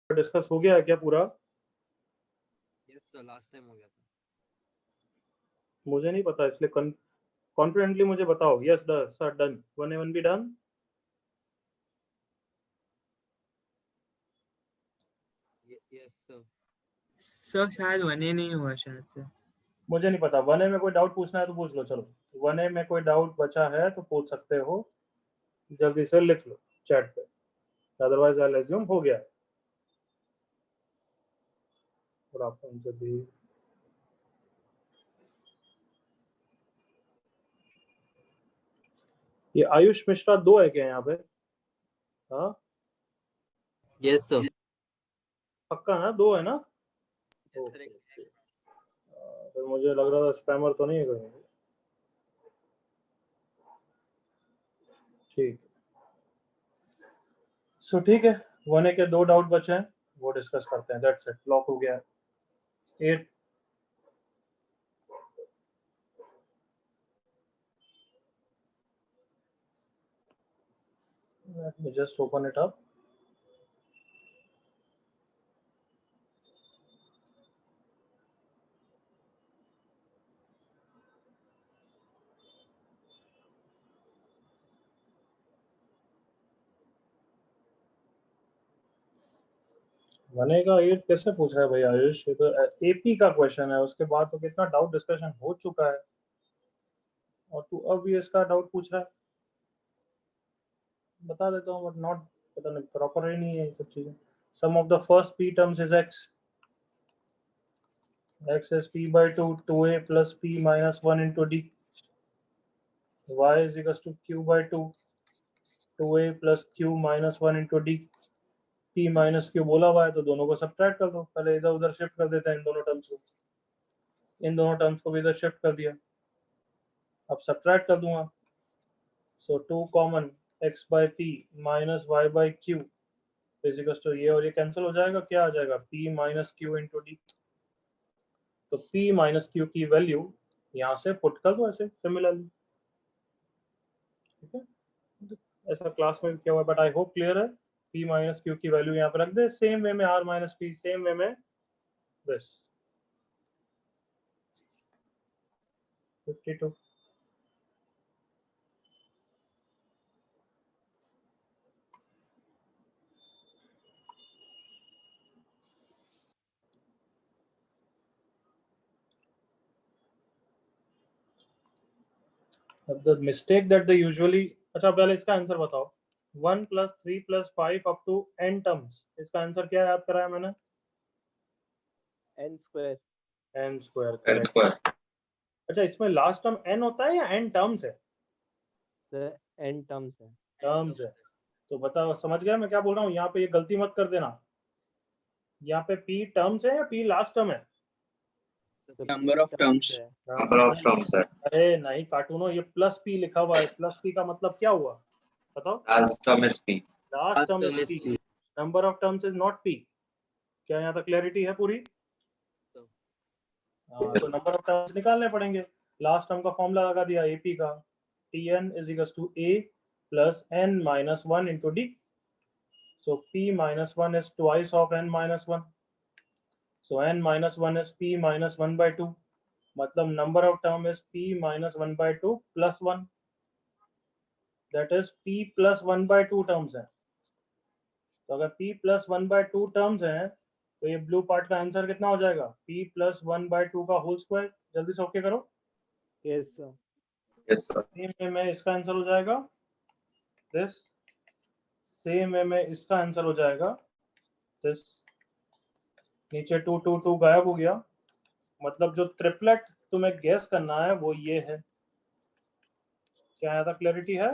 Discuss हो गया है क्या पूरा? यस सर, लास्ट टाइम हो गया था। मुझे नहीं पता, इसलिए कॉन्फिडेंटली मुझे बताओ। Yes sir, done. 1A1 भी डन। Yes sir. सर शायद 1A नहीं हुआ शायद से। मुझे नहीं पता। 1A में कोई डाउट पूछना है तो पूछ लो। चलो 1A में कोई डाउट बचा है तो पूछ सकते हो, जल्दी से लिख लो चैट पे, अदरवाइज आई एज्यूम हो गया। और आप जल्दी ये आयुष मिश्रा 2 है क्या यहाँ पे? हाँ यस सर। पक्का ना? 2 है ना? Yes, sir, फिर मुझे लग रहा था स्पैमर तो नहीं है कोई। ठीक, सो ठीक है। 1A के 2 डाउट बचे हैं, वो डिस्कस करते हैं। दैट्स इट, लॉक हो गया है। 8 let me just open it up. बनेगा 8 कैसे पूछ रहा है भाई आयुष? ये तो एपी का क्वेश्चन है, उसके बाद तो कितना डाउट डिस्कशन हो चुका है और तू अब ये इसका डाउट पूछ रहा है। बता देता हूँ बट नॉट, पता नहीं, प्रॉपर ही नहीं है ये सब चीजें। Sum of the first p terms is x is p by 2 2a plus p minus 1 into d, y is equals to q by 2 2a plus q minus 1 into d, p minus Q बोला हुआ है तो दोनों को subtract कर दो। पहले इधर उधर शिफ्ट कर देते हैं इन दोनों टर्म्स को, इन दोनों टर्म्स को भी इधर शिफ्ट कर दिया, अब सब्ट्रैक्ट कर दूंगा। So 2 common x by p minus y by q is equals to ये और ये कैंसिल हो जाएगा, क्या आ जाएगा? p minus Q into D. तो p माइनस क्यू की वैल्यू यहाँ से पुट कर दो ऐसे सिमिलरली, ठीक है? ऐसा क्लास में क्या हुआ, बट आई होप क्लियर है। p माइनस क्यू की वैल्यू यहाँ पर रख दे, सेम वे में r minus p, same way में this 52। the mistake that they usually, अच्छा पहले इसका आंसर बताओ। 1 plus 3 plus 5 up to n terms, इसका आंसर क्या याद कराया मैंने? n square। n square। अच्छा इसमें लास्ट टर्म n होता है या n टर्म्स है? सर n टर्म्स है। टर्म्स है। तो बताओ, समझ गया मैं क्या बोल रहा हूँ? यहाँ पे ये गलती मत कर देना, यहाँ पे p टर्म्स है या p लास्ट टर्म है? नंबर ऑफ टर्म्स है। अरे नहीं कार्टूनो, ये प्लस p लिखा हुआ है। प्लस p का मतलब क्या हुआ बताओ? Last term is p। Last term is p, number of terms is not p। क्या यहाँ तक क्लैरिटी है पूरी? तो नंबर ऑफ टर्म्स निकालने पड़ेंगे। लास्ट टर्म का फॉर्मूला लगा दिया ap का, tn is equals to a plus n minus 1 into d. So p minus 1 is twice of n minus 1. So n minus 1 is p minus 1 by 2. मतलब number of term is p minus 1 by 2 plus 1. That is p plus 1 by 2 terms है। तो अगर p plus 1 by 2 terms हैं तो ये blue part का answer कितना हो जाएगा? p plus 1 by 2 का होल स्क्वायर। जल्दी से ओके करो। Yes sir. Yes sir. Same में इसका आंसर हो जाएगा दिस, सेम में इसका आंसर हो जाएगा दिस। नीचे 2 2 2 गायब हो गया, मतलब जो ट्रिपलेट तुम्हें गेस करना है वो ये है। क्या यहाँ तक क्लैरिटी है?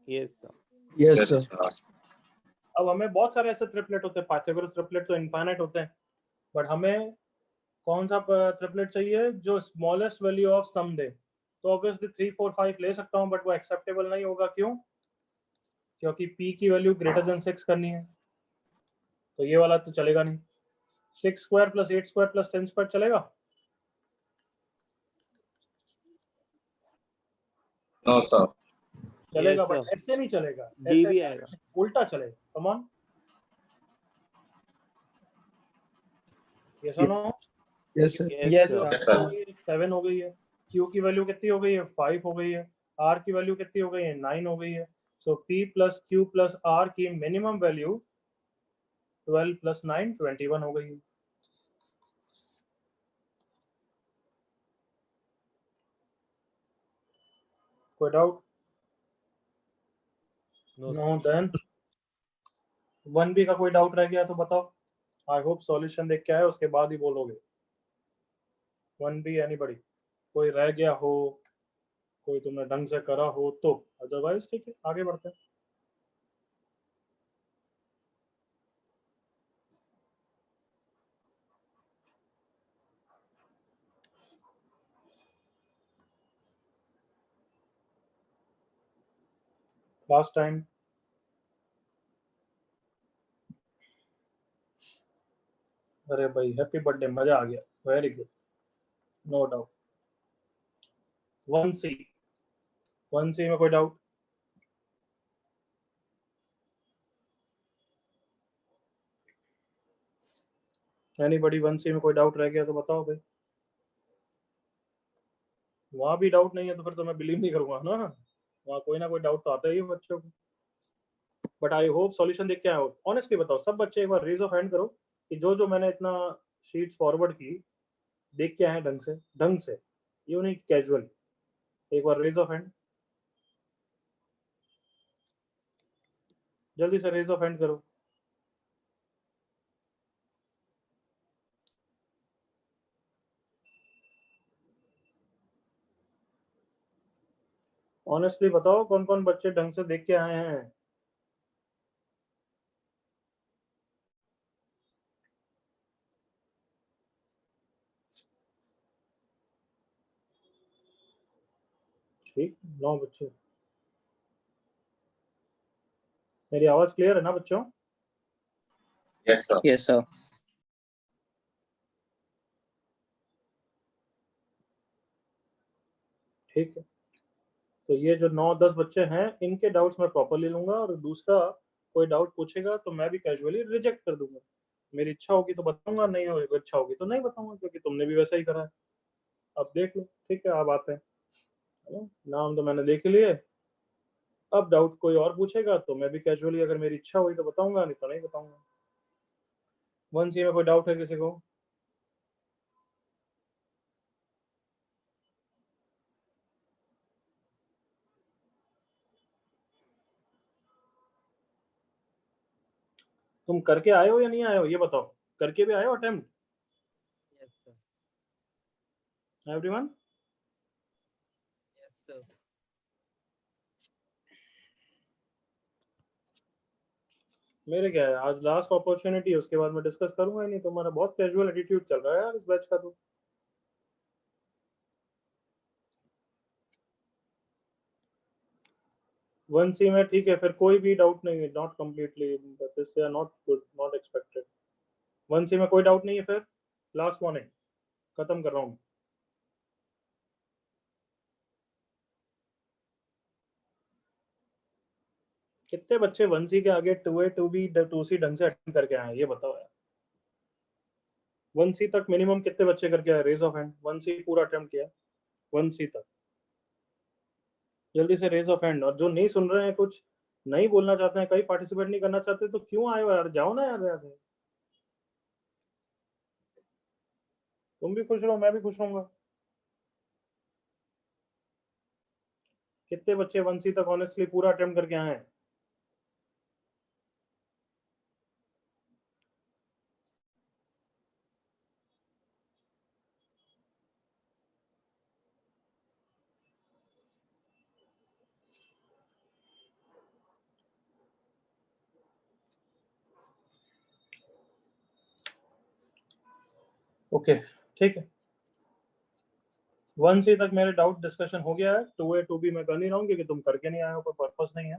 Yes sir. Yes sir. अब हमें बहुत सारे ऐसे ट्रिपलेट होते हैं, पाइथागोरस ट्रिपलेट तो इनफाइनाइट होते हैं, बट हमें कौन सा ट्रिपलेट चाहिए जो स्मॉलेस्ट वैल्यू ऑफ सम दे? तो ऑब्वियसली 3 4 5 ले सकता हूं, बट वो एक्सेप्टेबल नहीं होगा। क्यों? क्योंकि p की वैल्यू ग्रेटर देन 6 करनी है, तो ये वाला तो चलेगा नहीं। 6 square plus 8 square plus 10 square चलेगा? No sir. चलेगा, Yes, बट sir. ऐसे नहीं चलेगा, D ऐसे भी आएगा। उल्टा चलेगा। कम ऑन, यस और no? Yes, sir. Yes, Q sir. Yes, sir. 7 हो गई है, Q की वैल्यू कितनी हो गई है? 5 हो गई है, R की वैल्यू कितनी हो गई है? 9 हो गई है। सो P plus Q plus R की मिनिमम वैल्यू 12 प्लस 9 21 हो गई है। कोई doubt? No, no then 1B का कोई डाउट रह गया तो बताओ। आई होप सॉल्यूशन देख के आए उसके बाद ही बोलोगे। 1B anybody? कोई रह गया हो, कोई तुमने ढंग से करा हो तो, अदरवाइज ठीक है आगे बढ़ते हैं। लास्ट टाइम अरे भाई हैप्पी बर्थडे, मजा आ गया, very good, no doubt. 1C, 1C में कोई डाउट? एनीबॉडी 1C में कोई डाउट रह गया तो बताओ भाई। वहां भी डाउट नहीं है तो फिर तो मैं बिलीव नहीं करूंगा ना, वहां कोई ना कोई डाउट तो आता ही है बच्चों को। बट आई होप सॉल्यूशन देख के आए हो। ऑनेस्टली बताओ सब बच्चे, एक बार रेज ऑफ हैंड करो कि जो जो मैंने इतना शीट्स फॉरवर्ड की देख के आए हैं ढंग से, ये नहीं कैजुअल। एक बार रेज ऑफ हैंड, जल्दी से रेज ऑफ हैंड करो। ऑनेस्टली बताओ कौन कौन बच्चे ढंग से देख के आए हैं। ठीक, 9 बच्चे। मेरी आवाज क्लियर है ना बच्चों? Yes, sir. Yes, sir. ठीक है, तो ये जो 9-10 बच्चे हैं इनके डाउट्स मैं प्रॉपरली लूंगा, और दूसरा कोई डाउट पूछेगा तो मैं भी कैजुअली रिजेक्ट कर दूंगा। मेरी इच्छा होगी तो बताऊंगा, नहीं होगी इच्छा होगी तो नहीं बताऊंगा, क्योंकि तुमने भी वैसा ही करा है। अब देख लो, ठीक है अब आते हैं, है ना? नाम तो मैंने देख लिए। अब डाउट कोई और पूछेगा तो मैं भी कैजुअली, अगर मेरी इच्छा हुई तो बताऊंगा, नहीं तो नहीं बताऊंगा। 1C में कोई डाउट है किसी को? तुम करके आए हो या नहीं आए हो ये बताओ, करके भी आए हो attempt Yes, sir. Everyone? Yes, sir. मेरे क्या है, आज लास्ट अपॉर्चुनिटी है, उसके बाद मैं डिस्कस करूंगा ही नहीं। तुम्हारा बहुत कैजुअल एटीट्यूड चल रहा है यार इस बैच का। तो 1C में ठीक है, फिर कोई भी डाउट नहीं है, not completely this are not good, not expected. 1C में कोई डाउट नहीं है, फिर लास्ट वार्निंग खत्म कर रहा हूँ। कितने बच्चे 1C के आगे 2A 2B 2C ढंग से अटेंड करके आए हैं ये बताओ यार। 1C तक मिनिमम कितने बच्चे करके आए? Raise of hand. 1C पूरा अटेम्प्ट किया 1C तक, जल्दी से रेज ऑफ हैंड। और जो नहीं सुन रहे हैं, कुछ नहीं बोलना चाहते हैं, कहीं पार्टिसिपेट नहीं करना चाहते, तो क्यों आए हो यार, जाओ ना यार यहाँ से। तुम भी खुश रहो, मैं भी खुश रहूंगा। कितने बच्चे 1C तक ऑनेस्टली पूरा अटेम्प्ट करके आए हैं? ओके ठीक है, 1C तक मेरे डाउट डिस्कशन हो गया है। 2A 2B मैं कर नहीं रहा हूँ क्योंकि तुम करके नहीं आए हो, कोई पर्पस नहीं है।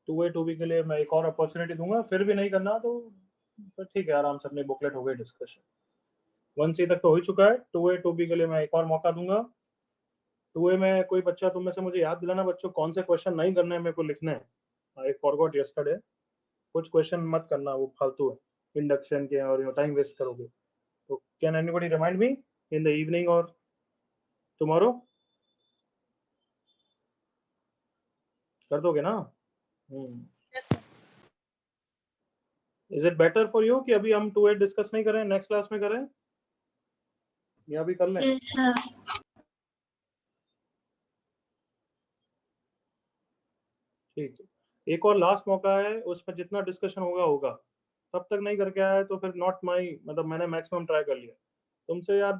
2A 2B के लिए मैं एक और अपॉर्चुनिटी दूंगा, फिर भी नहीं करना तो ठीक है, आराम से अपनी बुकलेट हो गई डिस्कशन। 1C तक तो हो ही चुका है, 2A 2B के लिए मैं एक और मौका दूंगा। 2A में कोई बच्चा, तुम में से मुझे याद दिलाना बच्चों, कौन से क्वेश्चन नहीं करने हैं मेरे को लिखना है। I forgot yesterday. कुछ क्वेश्चन मत करना, वो फालतू है इंडक्शन के और टाइम वेस्ट करोगे। तो can anybody remind me in the evening और टुमारो? कर दोगे ना? Is it better for you कि अभी हम 2-8 डिस्कस नहीं करें, नेक्स्ट क्लास में करें, या अभी कर लें? Yes, sir. ठीक है, एक और लास्ट मौका है, उसमें जितना डिस्कशन होगा होगा। तब तक नहीं करके आया तो फिर नॉट माई, मतलब मैंने मैक्सिमम ट्राई कर लिया। तुमसे यार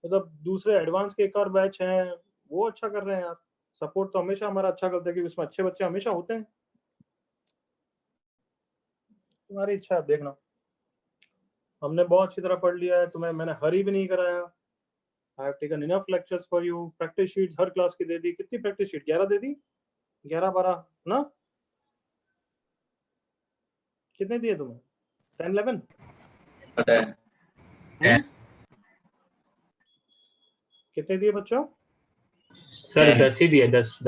मतलब दूसरे एडवांस के एक और बैच हैं, वो अच्छा कर रहे हैं यार। सपोर्ट तो हमेशा हमारा अच्छा करते हैं, क्योंकि उसमें अच्छे बच्चे हमेशा होते हैं। तुम्हारी इच्छा है, देखना। हमने बहुत अच्छी तरह पढ़ लिया है, तुम्हें मैंने हरी भी नहीं कराया। I have taken enough lectures for you. Practice sheets her class की दे दी। कितनी प्रैक्टिस शीट? 11 दे दी, 11-12 ना? कितने दिए तुम्हें? 10-11? पता है। कितने दिए बच्चों? सर 10 ही दिए, 10।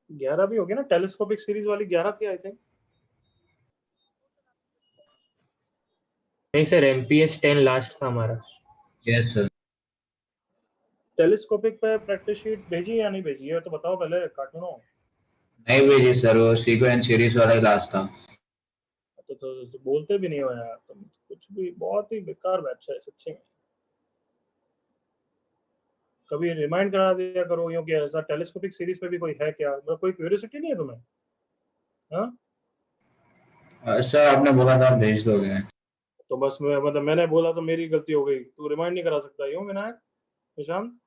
11 भी हो गया ना, टेलीस्कोपिक सीरीज वाली 11 थी आई थिंक। नहीं सर, MPS 10 लास्ट था हमारा। Yes sir. टेलीस्कोपिक पे प्रैक्टिस शीट भेजी या नहीं भेजी, ये तो बताओ पहले कार्टूनों। नहीं भेजी सर, वो सीक्वेंस सीरीज वाला लास्ट था। तो बोलते भी नहीं हो यार तुम, कुछ भी। बहुत ही बेकार बैच है सच्ची में। कभी रिमाइंड करा दिया करो यूं कि ऐसा टेलीस्कोपिक सीरीज पे भी कोई है क्या, मतलब कोई क्यूरियोसिटी नहीं है तुम्हें? हाँ, सर आपने बोला था भेज दोगे। तो बस मैं मतलब मैंने बोला तो मेरी गलती हो गई। तू रिमाइंड नहीं करा सकता यूं विनायक, निशांत?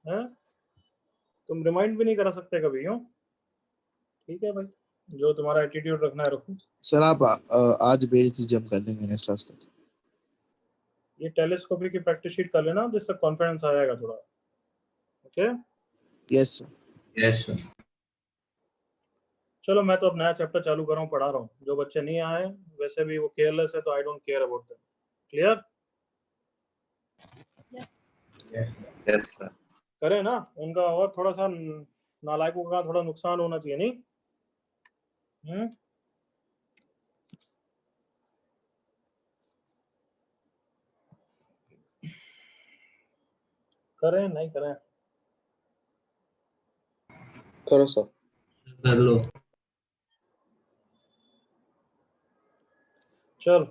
हैं? तुम रिमाइंड भी नहीं करा सकते कभी यूं? ठीक है भाई, जो तुम्हारा एटीट्यूड रखना है रखो। सर आप आज भेज दीजिए, हम कर लेंगे नेक्स्ट क्लास तक। ये टेलीस्कोपिक की प्रैक्टिस शीट कर लेना, जिससे कॉन्फिडेंस आएगा थोड़ा। Okay? Yes sir. Yes sir. चलो मैं तो अब नया चैप्टर चालू कर रहा हूँ, पढ़ा रहा हूँ। जो बच्चे नहीं आए वैसे भी वो केयरलेस है, तो I don't care about them. Clear? Yes sir. करें ना उनका, और थोड़ा सा नालायकों का थोड़ा नुकसान होना चाहिए, नहीं? करें नहीं करें? करो सर। कर लो। चल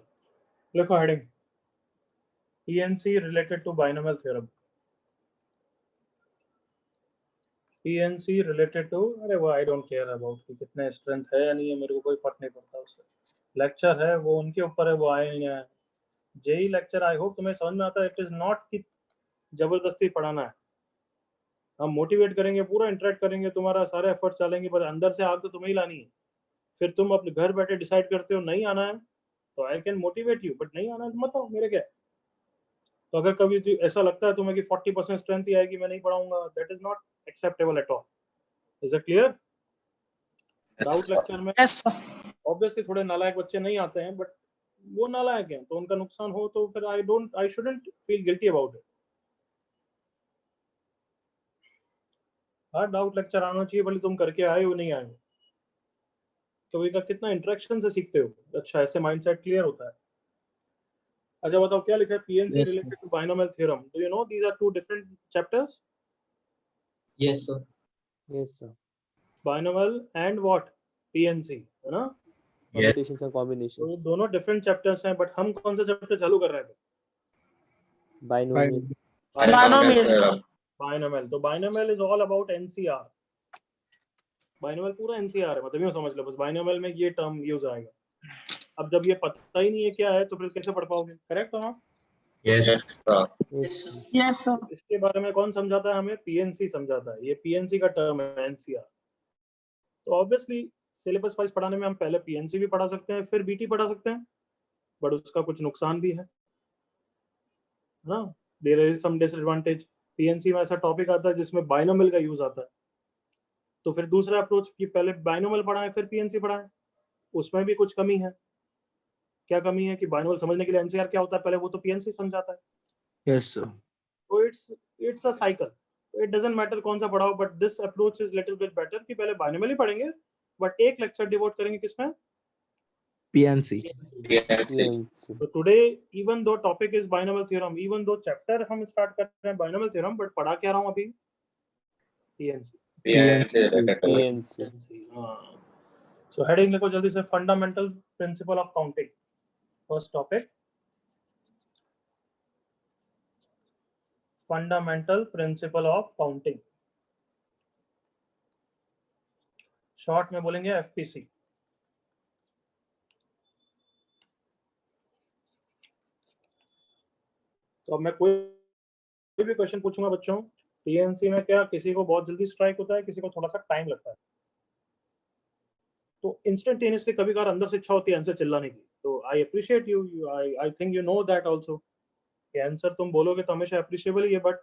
लिखो heading, PNC related to binomial theorem. PNC related to, अरे वो आई डोंट केयर अबाउट कि कितने स्ट्रेंथ है या नहीं है, मेरे को कोई फर्क नहीं पड़ता उससे। लेक्चर है वो उनके ऊपर है, वो आए नहीं आए। जेई लेक्चर आई होप तुम्हें समझ में आता है। इट इज नॉट कि जबरदस्ती पढ़ाना है। हम मोटिवेट करेंगे, पूरा इंटरेक्ट करेंगे, तुम्हारा सारे एफर्ट्स डालेंगे, पर अंदर से आग तो तुम्हें ही लानी है। फिर तुम अपने घर बैठे डिसाइड करते हो नहीं आना है, तो I can motivate you, but नहीं आना है तो मत आओ, मेरे क्या। तो अगर कभी ऐसा लगता है तुम्हें कि 40% स्ट्रेंथ ही आएगी, मैं नहीं पढ़ाऊंगा, that is not acceptable at all. Is it clear? Doubt lecture में ऑब्वियसली थोड़े नालायक बच्चे नहीं आते हैं, बट वो नालायक हैं तो उनका नुकसान हो तो फिर I shouldn't feel guilty about it. हाँ, डाउट लेक्चर आना चाहिए, भले तुम करके आए हो नहीं आए हो। कभी का कितना इंटरेक्शन से सीखते हो, अच्छा ऐसे माइंडसेट क्लियर होता है। अच्छा बताओ क्या लिखा है? PNC related to binomial theorem. Do you know these are two different chapters? Yes sir. Yes, sir. Binomial and what? PNC, है ना? Permutations and तो combinations. दोनों डिफरेंट चैप्टर्स हैं, बट हम कौन सा चैप्टर चालू कर रहे थे? Binomial. बाइनोमियल। तो binomial is all about NCR। Binomial पूरा NCR है, मतलब यूं समझ लो बस बाइनोमियल में ये टर्म यूज आएगा। अब जब ये पता ही नहीं है क्या है तो फिर कैसे पढ़ पाओगे? करेक्ट हो ना? Yes sir. Yes, sir. इसके बारे में कौन समझाता है हमें? PNC समझाता है। ये PNC का टर्म है, NCR। तो ऑब्वियसली सिलेबस वाइज पढ़ाने में हम पहले PNC भी पढ़ा सकते हैं, फिर BT पढ़ा सकते हैं, बट उसका कुछ नुकसान भी है ना। There is some disadvantage. PNC में ऐसा टॉपिक आता है जिसमें बाइनोमियल का यूज आता है, तो फिर दूसरा अप्रोच कि पहले बाइनोमियल पढ़ाएं फिर PNC पढ़ाएं, उसमें भी कुछ कमी है। क्या कमी है? कि बाइनोमियल समझने के लिए NCR क्या होता है पहले वो तो PNC समझाता है। Yes sir. तो it's a cycle. It doesn't matter कौन सा पढ़ाओ, but this approach is little bit better कि पहले बाइनोमियल ही पढ़ेंगे बट एक लेक्चर डिवोट करेंगे किसमें, PNC. PNC. तो today even though topic is binomial theorem, even though chapter हम स्टार्ट कर रहे हैं बाइनोमियल थ्योरम, बट पढ़ा क्या रहा हूं अभी, पीएनसी। PNC. हाँ, सो हेडिंग लिखो जल्दी से, fundamental principle of counting, first topic fundamental principle of counting, short में बोलेंगे एफपीसी। तो अब मैं कोई भी क्वेश्चन पूछूंगा बच्चों, पीएनसी में क्या किसी को बहुत जल्दी स्ट्राइक होता है, किसी को थोड़ा सा टाइम लगता है, तो इंस्टेंटेनियसली कभी कभार अंदर से इच्छा होती है आंसर चिल्लाने की, तो I appreciate you, I think you know that also, कि आंसर तुम बोलोगे तो हमेशा अप्रिशिएबल ही है, बट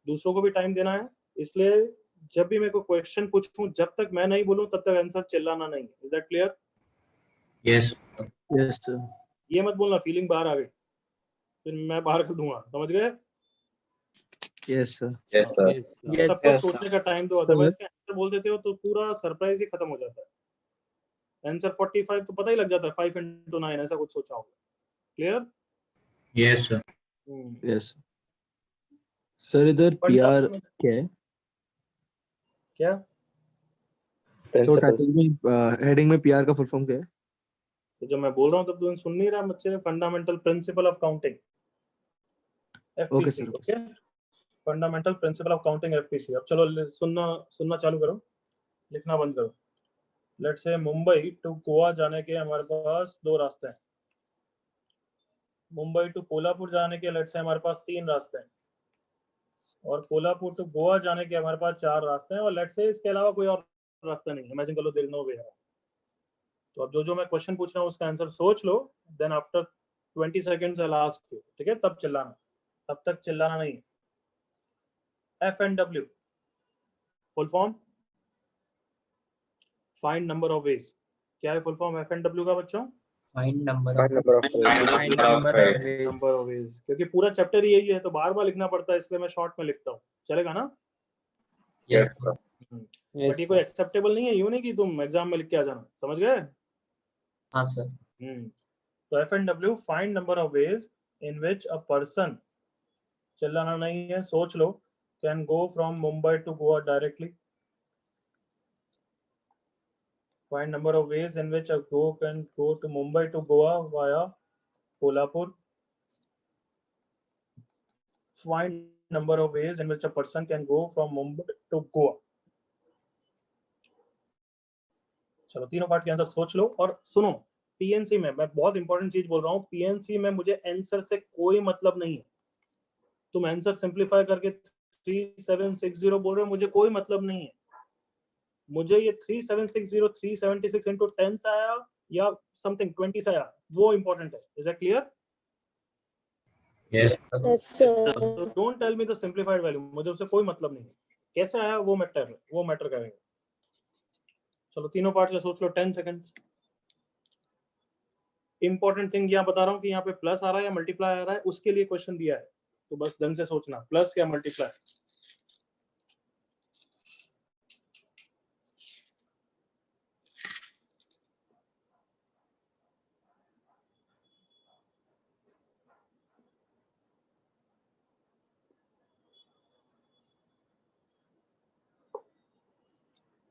दूसरों को भी टाइम देना है, इसलिए जब भी मैं कोई क्वेश्चन पूछूं जब तक मैं नहीं बोलूं तब तक आंसर चिल्लाना नहीं। Is that clear? Yes. Yes, sir. ये मत बोलना फीलिंग बाहर आ गई फिर मैं बाहर कर दूंगा, समझ गए? Yes, sir. Yes, sir. Yes, sir. सबको सोचने का टाइम दो, अदरवाइज आंसर बोल देते हो तो पूरा सरप्राइज ही खत्म हो जाता है। आंसर 45 तो पता ही लग जाता है, 5 into 9 ऐसा कुछ सोचा होगा। Clear? Yes, sir. Yes. Sir, इधर PR क्या है? क्या? So टाइटल में हेडिंग में PR का फुल फॉर्म क्या है? तो जब मैं बोल रहा हूँ तब तुम सुन नहीं रहा बच्चे, fundamental principle of counting Okay, FPC. sir. Okay, fundamental principle of counting FPC. अब चलो सुनना चालू करो, लिखना बंद करो। Let's say Mumbai to Goa जाने के हमारे पास 2 रास्ते हैं, मुंबई टू कोल्हापुर जाने के लेट्स से हमारे पास 3 रास्ते हैं, और कोल्हापुर टू गोवा जाने के हमारे पास 4 रास्ते हैं, और लेट्स से इसके अलावा कोई और रास्ता नहीं। इमेजिन कर लो देयर इज नो वे। तो अब जो मैं क्वेश्चन पूछ रहा हूँ उसका आंसर सोच लो, then after 20 seconds I ask you, ठीक है? तब चिल्लाना, तब तक चिल्लाना नहीं। FNW full form find number of ways. क्या है फुल फॉर्म FNW का बच्चों? Find number number of ways, क्योंकि पूरा चैप्टर ही यही है तो बार बार लिखना पड़ता है, इसलिए मैं शॉर्ट में लिखता हूँ, चलेगा ना? Yes sir. बट ये कोई एक्सेप्टेबल नहीं है, यूं नहीं कि तुम एग्जाम में लिख के आ जाना, समझ गए? हाँ सर। तो FNW find number of ways in which a person, चिल्लाना नहीं है, सोच लो, can go from Mumbai to Goa directly. Find number of ways in which a can go to Mumbai to Goa via Kolhapur. Find number of ways in which a person can go from Mumbai to Goa. चलो तीनों part के answer सोच लो और सुनो। PNC में मैं बहुत important चीज बोल रहा हूँ, पीएनसी में मुझे आंसर से कोई मतलब नहीं है। तुम आंसर सिंप्लीफाई करके 3760 बोल रहे हो, मुझे कोई मतलब नहीं है। मुझे ये 3760 376 into 10 से आया या समथिंग 20 से आया, वो इंपॉर्टेंट है। Is that clear? Yes. Don't tell me the simplified value, मुझे उससे कोई मतलब नहीं है, कैसे आया वो मैटर करेगा। चलो तीनों पार्ट का सोच लो, 10 सेकंड्स। इंपॉर्टेंट थिंग यहाँ बता रहा हूँ कि यहाँ पे प्लस आ रहा है या मल्टीप्लाई आ रहा है, उसके लिए क्वेश्चन दिया है, तो बस ढंग से सोचना, प्लस या multiply.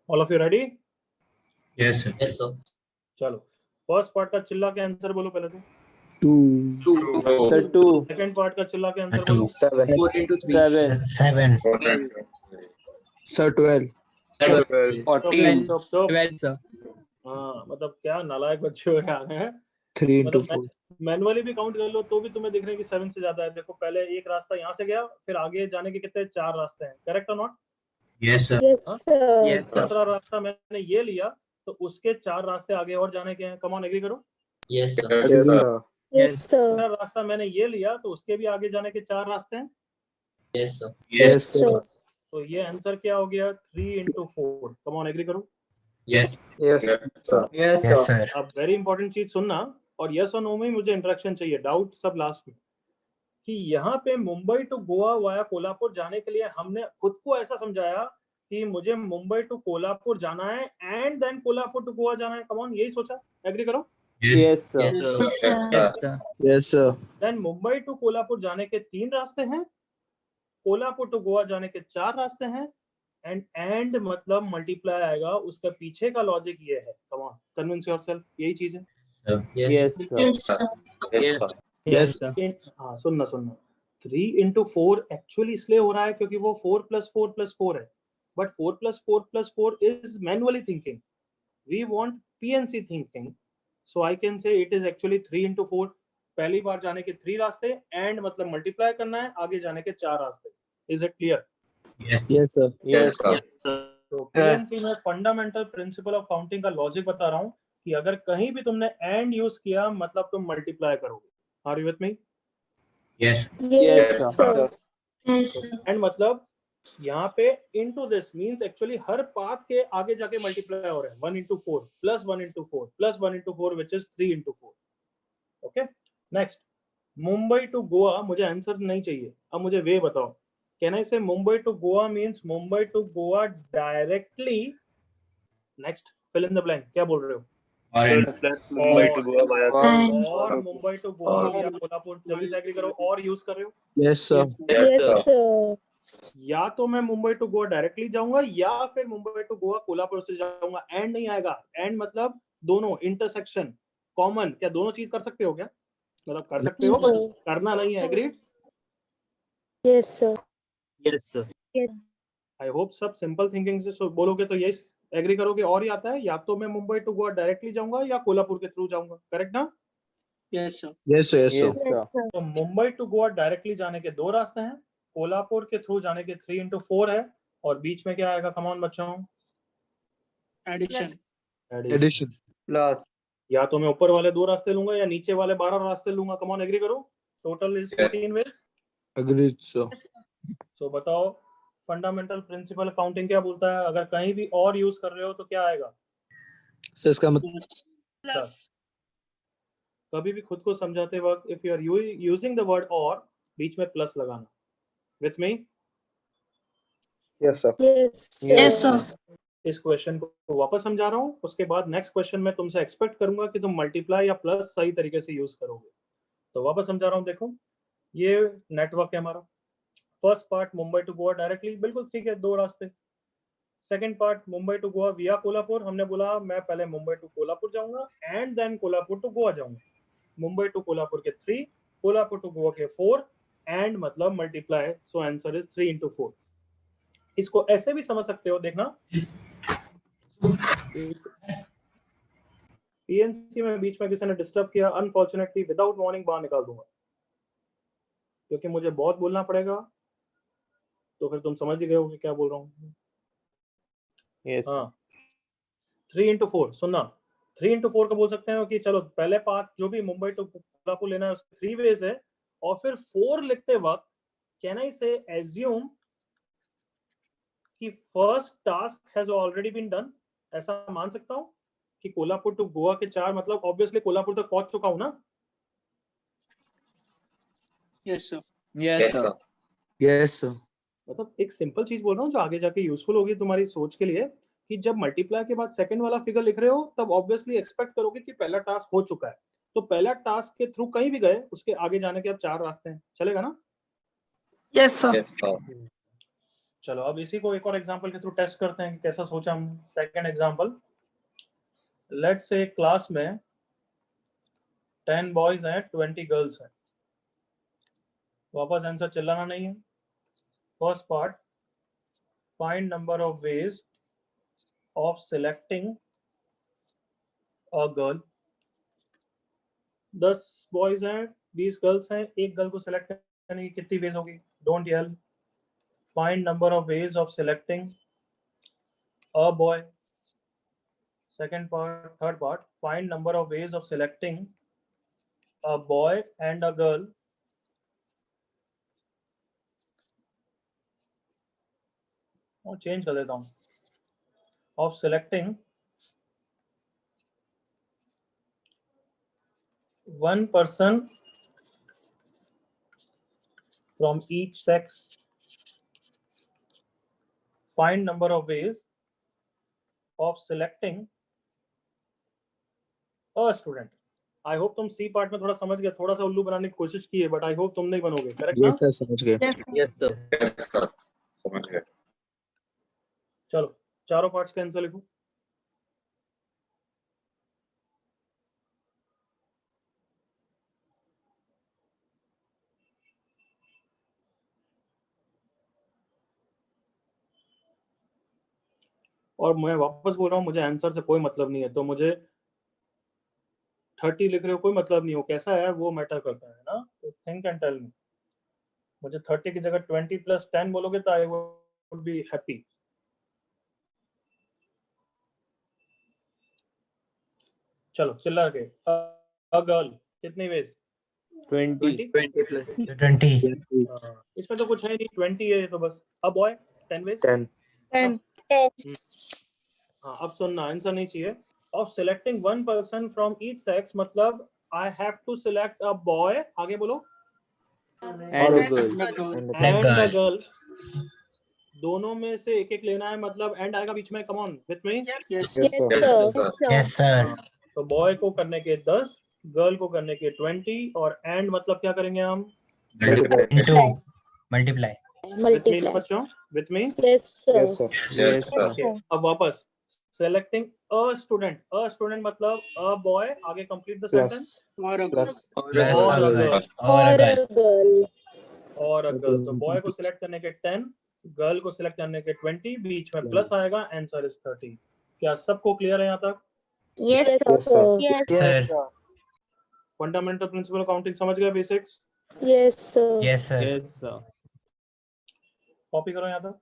All of you ready? Yes, sir. Yes sir. चलो फर्स्ट पार्ट का चिल्ला के आंसर बोलो पहले तो। 2. सेकंड पार्ट का चिल्ला के आंसर बोलो। 7. 7. Sir, 12. 14. चुप। 12 सर। हाँ मतलब क्या नालायक बच्चे हो यहाँ हैं। 3 into मतलब 4. मैनुअली भी काउंट कर लो तो भी तुम्हें दिख रहा है कि 7 से ज्यादा है। देखो पहले एक रास्ता यहाँ से गया, फिर आगे जाने के कितने 4 रास्ते हैं, करेक्ट और not? Yes, sir. Yes sir. दूसरा रास्ता मैंने ये लिया तो उसके 4 रास्ते आगे और जाने के हैं, कम ऑन एग्री करो। Yes sir. Yes sir. दूसरा रास्ता मैंने ये लिया तो उसके भी आगे जाने के 4 रास्ते हैं। Yes sir. Yes, sir. तो ये आंसर क्या हो गया? 3 into 4, कम ऑन एग्री करो। Yes. Yes sir. अब वेरी इंपॉर्टेंट चीज सुनना, और यस और नो में मुझे इंटरेक्शन चाहिए, डाउट सब लास्ट में। कि यहाँ पे मुंबई टू गोवा वाया कोल्हापुर जाने के लिए हमने खुद को ऐसा समझाया कि मुझे मुंबई टू कोल्हापुर जाना है and then Kolhapur to Goa जाना है। कम ऑन, यही सोचा, एग्री करो। Yes, sir. Yes, sir. Yes, sir. Yes, sir. Then Mumbai to Kolhapur जाने के 3 रास्ते हैं, कोल्हापुर टू गोवा जाने के 4 रास्ते हैं, एंड मतलब मल्टीप्लाई आएगा। उसका पीछे का लॉजिक ये है, कम ऑन, कन्विंस योरसेल्फ, यही चीज है। Yes, sir. Yes, sir. Yes. Yes. हाँ, सुनना 3 into 4 एक्चुअली इसलिए हो रहा है क्योंकि वो 4 + 4 + 4 है, but 4 + 4 + 4 is manually thinking, we want PNC thinking, so I can say it is actually 3 into 4। पहली बार जाने के 3 रास्ते, एंड मतलब मल्टीप्लाई करना है, आगे जाने के 4 रास्ते। Is it clear? Yes, sir. Yes, sir. तो पीएनसी में फंडामेंटल प्रिंसिपल ऑफ काउंटिंग का लॉजिक बता रहा हूँ कि अगर कहीं भी तुमने एंड यूज किया मतलब तुम मल्टीप्लाई करोगे। Are you with me? Yes. Yes, sir. sir. Yes, sir. And मतलब यहाँ पे इनटू दिस मींस एक्चुअली हर पाथ के आगे जाके मल्टीप्लाई हो रहे हैं। 1 into 4 + 1 into 4 + 1 into 4 which is 3 into 4। Okay, next, Mumbai to Goa. मुझे आंसर नहीं चाहिए, अब मुझे वे बताओ। Can I say Mumbai to Goa means Mumbai to Goa directly? Next, fill in the blank, क्या बोल रहे हो? Mumbai to Goa via और मुंबई टू गोवा या कोल्हापुर, जल्दी से एग्री करो। और यूज कर रहे हो? Yes, sir. Yes, sir. या तो मैं मुंबई टू गोवा डायरेक्टली जाऊंगा या फिर मुंबई टू गोवा कोल्हापुर से जाऊंगा। एंड नहीं आएगा। एंड मतलब दोनों, इंटरसेक्शन, कॉमन। क्या दोनों चीज कर सकते हो क्या? मतलब कर सकते हो, बट करना नहीं है। Agree? Yes, sir. Yes, sir. I hope सब सिंपल थिंकिंग से बोलोगे तो यस एग्री करोगे। और ही आता है, या तो मैं मुंबई टू गोवा डायरेक्टली जाऊंगा या कोल्हापुर के थ्रू जाऊंगा। करेक्ट ना? Yes, sir. Yes, sir. Yes, sir. तो मुंबई टू गोवा डायरेक्टली जाने के 2 रास्ते हैं, कोल्हापुर के थ्रू जाने के 3 into 4 है, और बीच में क्या आएगा? कम ऑन बच्चों, Addition. Plus. या तो मैं ऊपर वाले 2 रास्ते लूंगा या नीचे वाले 12 रास्ते लूंगा। कम ऑन, एग्री करो। Total is 14 ways. Agreed, sir. So बताओ, फंडामेंटल प्रिंसिपल काउंटिंग क्या बोलता है? अगर कहीं भी और यूज कर रहे हो तो क्या आएगा? Sir, इसका मतलब प्लस। कभी भी खुद को समझाते वक्त if you are using the word और, बीच में प्लस लगाना। With me? Yes, sir. Yes, sir. इस क्वेश्चन को वापस समझा रहा हूँ, उसके बाद नेक्स्ट क्वेश्चन में तुमसे एक्सपेक्ट करूंगा कि तुम मल्टीप्लाई या प्लस सही तरीके से यूज करोगे। तो वापस समझा रहा हूँ, देखो ये नेटवर्क है हमारा। First part Mumbai to Goa directly, बिल्कुल ठीक है, 2 रास्ते। Second part Mumbai to Goa via Kolhapur, हमने बोला मैं पहले मुंबई टू कोल्हापुर जाऊंगा and then Kolhapur to Goa जाऊंगा। मुंबई टू कोल्हापुर के 3, कोल्हापुर टू गोवा के 4, एंड मतलब multiply, so answer is 3 into 4। इसको ऐसे भी समझ सकते हो, देखना। पीएनसी में बीच में किसी ने डिस्टर्ब किया, अनफॉर्चुनेटली विदाउट वार्निंग बाहर निकाल दूंगा, क्योंकि मुझे बहुत बोलना पड़ेगा। तो फिर तुम समझ ही गए हो कि क्या बोल रहा हूँ। Yes. हाँ, 3 into 4 सुनना। 3 into 4 का बोल सकते हैं कि चलो पहले पार्ट जो भी मुंबई टू कोल्हापुर लेना है उसके 3 वेज है, और फिर 4 लिखते वक्त कैन आई से एज्यूम कि first task has already been done. ऐसा मान सकता हूँ कि कोल्हापुर टू गोवा के 4 मतलब ऑब्वियसली कोल्हापुर तक पहुंच चुका हूं ना। Yes, sir. Yes, sir. Yes, sir. मतलब एक सिंपल चीज बोल रहा हूँ जो आगे जाके यूजफुल होगी तुम्हारी सोच के लिए, कि जब मल्टीप्लाई के बाद सेकंड वाला फिगर लिख रहे हो तब ऑब्वियसली एक्सपेक्ट करोगे कि पहला टास्क हो चुका है। तो पहला टास्क के थ्रू कहीं भी गए, उसके आगे जाने के अब 4 रास्ते हैं। चलेगा ना? Yes, sir. Yes, sir. चलो अब इसी को एक और एग्जांपल के थ्रू टेस्ट करते हैं कि कैसा सोचा हमने। Second example, let's say class में 10 बॉयज हैं, 20 गर्ल्स हैं। वापस आंसर चिल्लाना नहीं है। First part, find number of ways of selecting a girl. 10 boys हैं, 20 गर्ल्स हैं, एक गर्ल को सिलेक्ट करने की कितनी वेज होगी? Don't yell. Find number of ways of selecting a boy. Second part, third part, find number of ways of selecting a boy and a girl और change कर देता हूँ, of selecting one person from each sex. Find number of ways of selecting a student. I hope तुम C part में थोड़ा समझ गए, थोड़ा सा उल्लू बनाने की कोशिश की है, बट आई होप तुम नहीं बनोगे, करेक्ट ना? Yes sir, समझ गए. Yes, sir. Yes, sir. समझ गए. चलो चारों पार्ट्स का आंसर लिखो. और मैं वापस बोल रहा हूँ, मुझे आंसर से कोई मतलब नहीं है, तो मुझे 30 लिख रहे हो कोई मतलब नहीं हो, कैसा है वो मैटर करता है ना. तो थिंक एंड टेल मी. मुझे 30 की जगह 20 + 10 बोलोगे तो आई वुड बी हैप्पी. चलो चिल्ला के. अ गर्ल कितनी वेज? 20 plus 20. इसमें तो कुछ है नहीं, 20 है तो बस. A boy 10 ways. 10. 10. हाँ अब सुनना, आंसर नहीं चाहिए. Of selecting one person from each sex, मतलब I have to select a boy, आगे बोलो, And a girl. And a girl. दोनों में से एक एक लेना है, मतलब एंड आएगा बीच में. Come on with me. Yes, Yes, sir. sir. Yes, sir. तो बॉय को करने के 10, गर्ल को करने के 20, और एंड मतलब क्या करेंगे हम? Into. Multiply. विथ मी ना Multiply. बच्चों, with me. Yes, sir. Yes sir. Yes, sir. Okay, अब वापस. Selecting a student, a student मतलब अ बॉय, आगे complete the sentence. Plus. Plus Or a a girl. girl. Or a Or girl. a girl. और a girl. तो boy को select करने के 10, girl को सिलेक्ट करने के 20, बीच में प्लस आएगा, आंसर इज 30. क्या सबको क्लियर है यहाँ तक? Yes, sir. Yes, sir. Fundamental principle counting समझ गए, basics? Yes, sir. Yes, sir. Yes, sir. Copy करो यहाँ तक.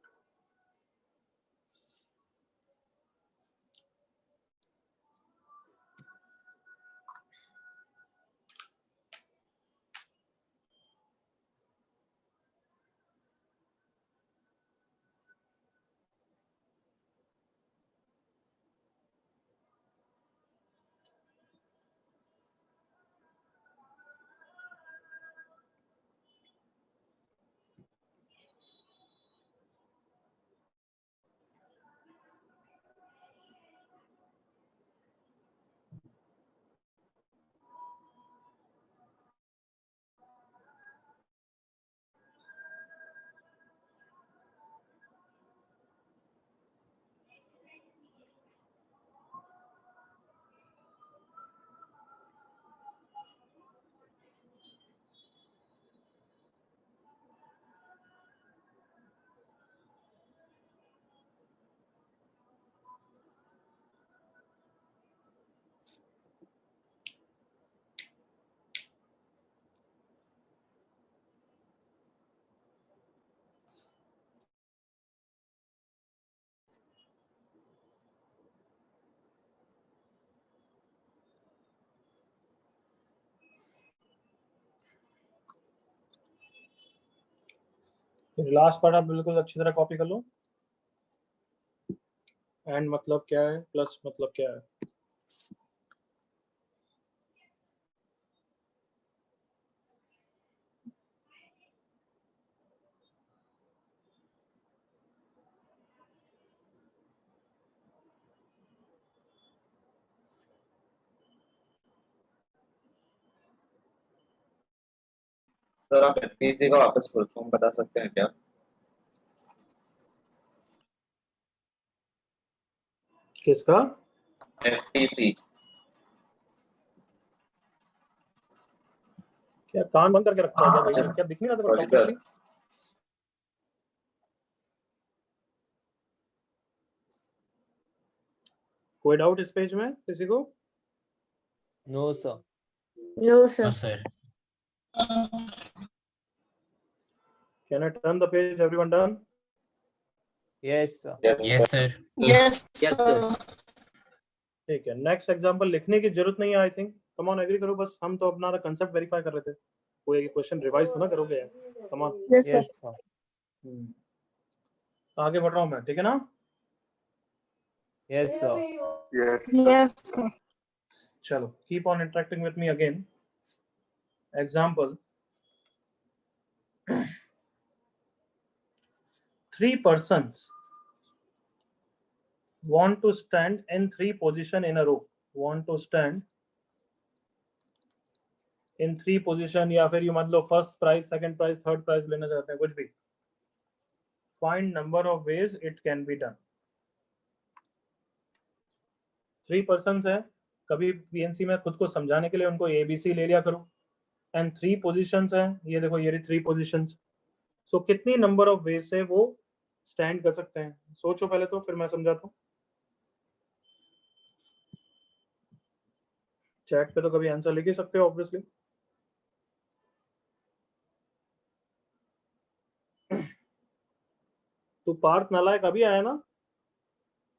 लास्ट पार्ट आप बिल्कुल अच्छी तरह कॉपी कर लो. एंड मतलब क्या है, प्लस मतलब क्या है? सर आप एफपीसी का वापस फुल फॉर्म बता सकते हैं क्या? किसका? एफपीसी. क्या कान बंद करके रखा है क्या भाई? क्या दिख नहीं रहा था Sorry, sir. प्रॉपर्ली? कोई डाउट इस पेज में किसी को? No, sir. No, sir. No, sir. Can I turn the page? Everyone done? Yes, sir. Yes, sir. Yes, Yes, sir. ठीक है. नेक्स्ट एग्जांपल लिखने की जरूरत नहीं है I think. Come on agree करो, बस हम तो अपना कंसेप्ट वेरीफाई कर रहे थे. कोई क्वेश्चन रिवाइज तो ना करोगे? Come on. Yes, sir. Yes, sir. आगे बढ़ रहा हूं मैं, ठीक है ना? Yes, sir. Yes, sir. चलो keep on interacting with me again. Example 3 persons want to stand in 3 position in a row, want to stand in 3 position, या फिर you मान लो first prize, second prize, third prize लेना चाहते हैं, कुछ भी. Find number of ways it can be done. 3 persons है, कभी पीएनसी में खुद को समझाने के लिए उनको ABC ले लिया करो. एंड 3 पोजीशंस हैं, ये देखो ये 3 पोजीशंस. सो कितनी नंबर ऑफ वेज से वो स्टैंड कर सकते हैं, सोचो पहले तो, फिर मैं समझाता हूँ. चैट पे तो कभी आंसर लिख ही सकते हो ऑब्वियसली. तू पार्थ नालायक अभी आया ना,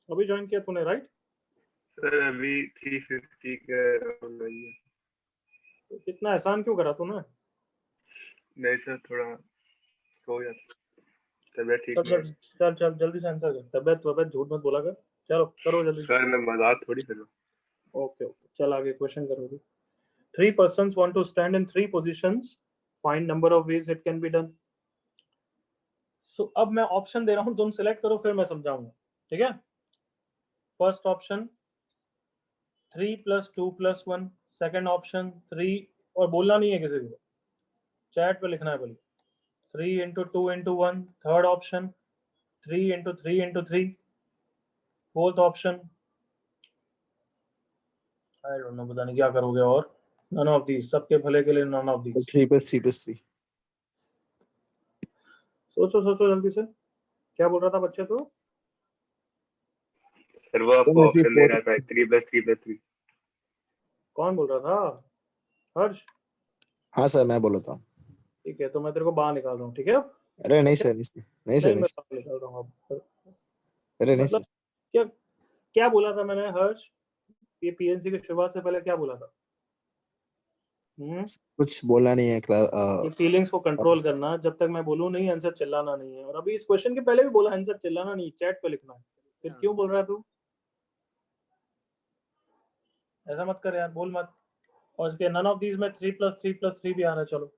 अभी ज्वाइन किया तूने, राइट? सर अभी 350 का राउंड आई है. तो कितना एहसान क्यों करा तूने? नहीं सर, थोड़ा हो गया, तबीयत ठीक चल नहीं. चल चल जल्दी से आंसर कर. तबियत झूठ मत बोला कर. चलो करो जल्दी. सर मैं मजाक थोड़ी कर रहा हूँ. ओके ओके, चल आगे क्वेश्चन करोगे. 3 persons want to stand in 3 positions. Find number of ways it can be done. So अब मैं ऑप्शन दे रहा हूँ, तुम सिलेक्ट करो, फिर मैं समझाऊंगा. ठीक है? First option 3 + 2 + 1. सेकंड ऑप्शन 3, और बोलना नहीं है किसी को, चैट पे लिखना है बोलिए. 3 × 2 × 1. Third option 3 × 3 × 3. Fourth option I don't know, पता नहीं क्या करोगे. और नन ऑफ दीज, सबके भले के लिए नन ऑफ दीज. 3 + 3 + 3. सोचो सोचो जल्दी से. क्या बोल रहा था बच्चे? तो सर वो आपको ऑप्शन दे रहा था 3 + 3 + 3. कौन बोल रहा था? हर्ष? हाँ सर, मैं बोला था. ठीक है, तो मैं तेरे को बाहर निकाल रहा हूँ. ठीक है? अरे नहीं सर, नहीं सर, मैं बाहर निकाल रहा हूँ अब. अरे नहीं मतलब सर. क्या क्या बोला था मैंने हर्ष? ये पीएनसी की शुरुआत से पहले क्या बोला था? कुछ बोलना नहीं है. ये फीलिंग्स को कंट्रोल करना, जब तक मैं बोलूं नहीं आंसर चिल्लाना नहीं है. और अभी इस क्वेश्चन के पहले भी बोला आंसर चिल्लाना नहीं, चैट पे लिखना है. फिर क्यों बोल रहा है तू? ऐसा मत कर यार, बोल मत. और इसके नन ऑफ दीज में 3 + 3 + 3 भी आ रहा है. चलो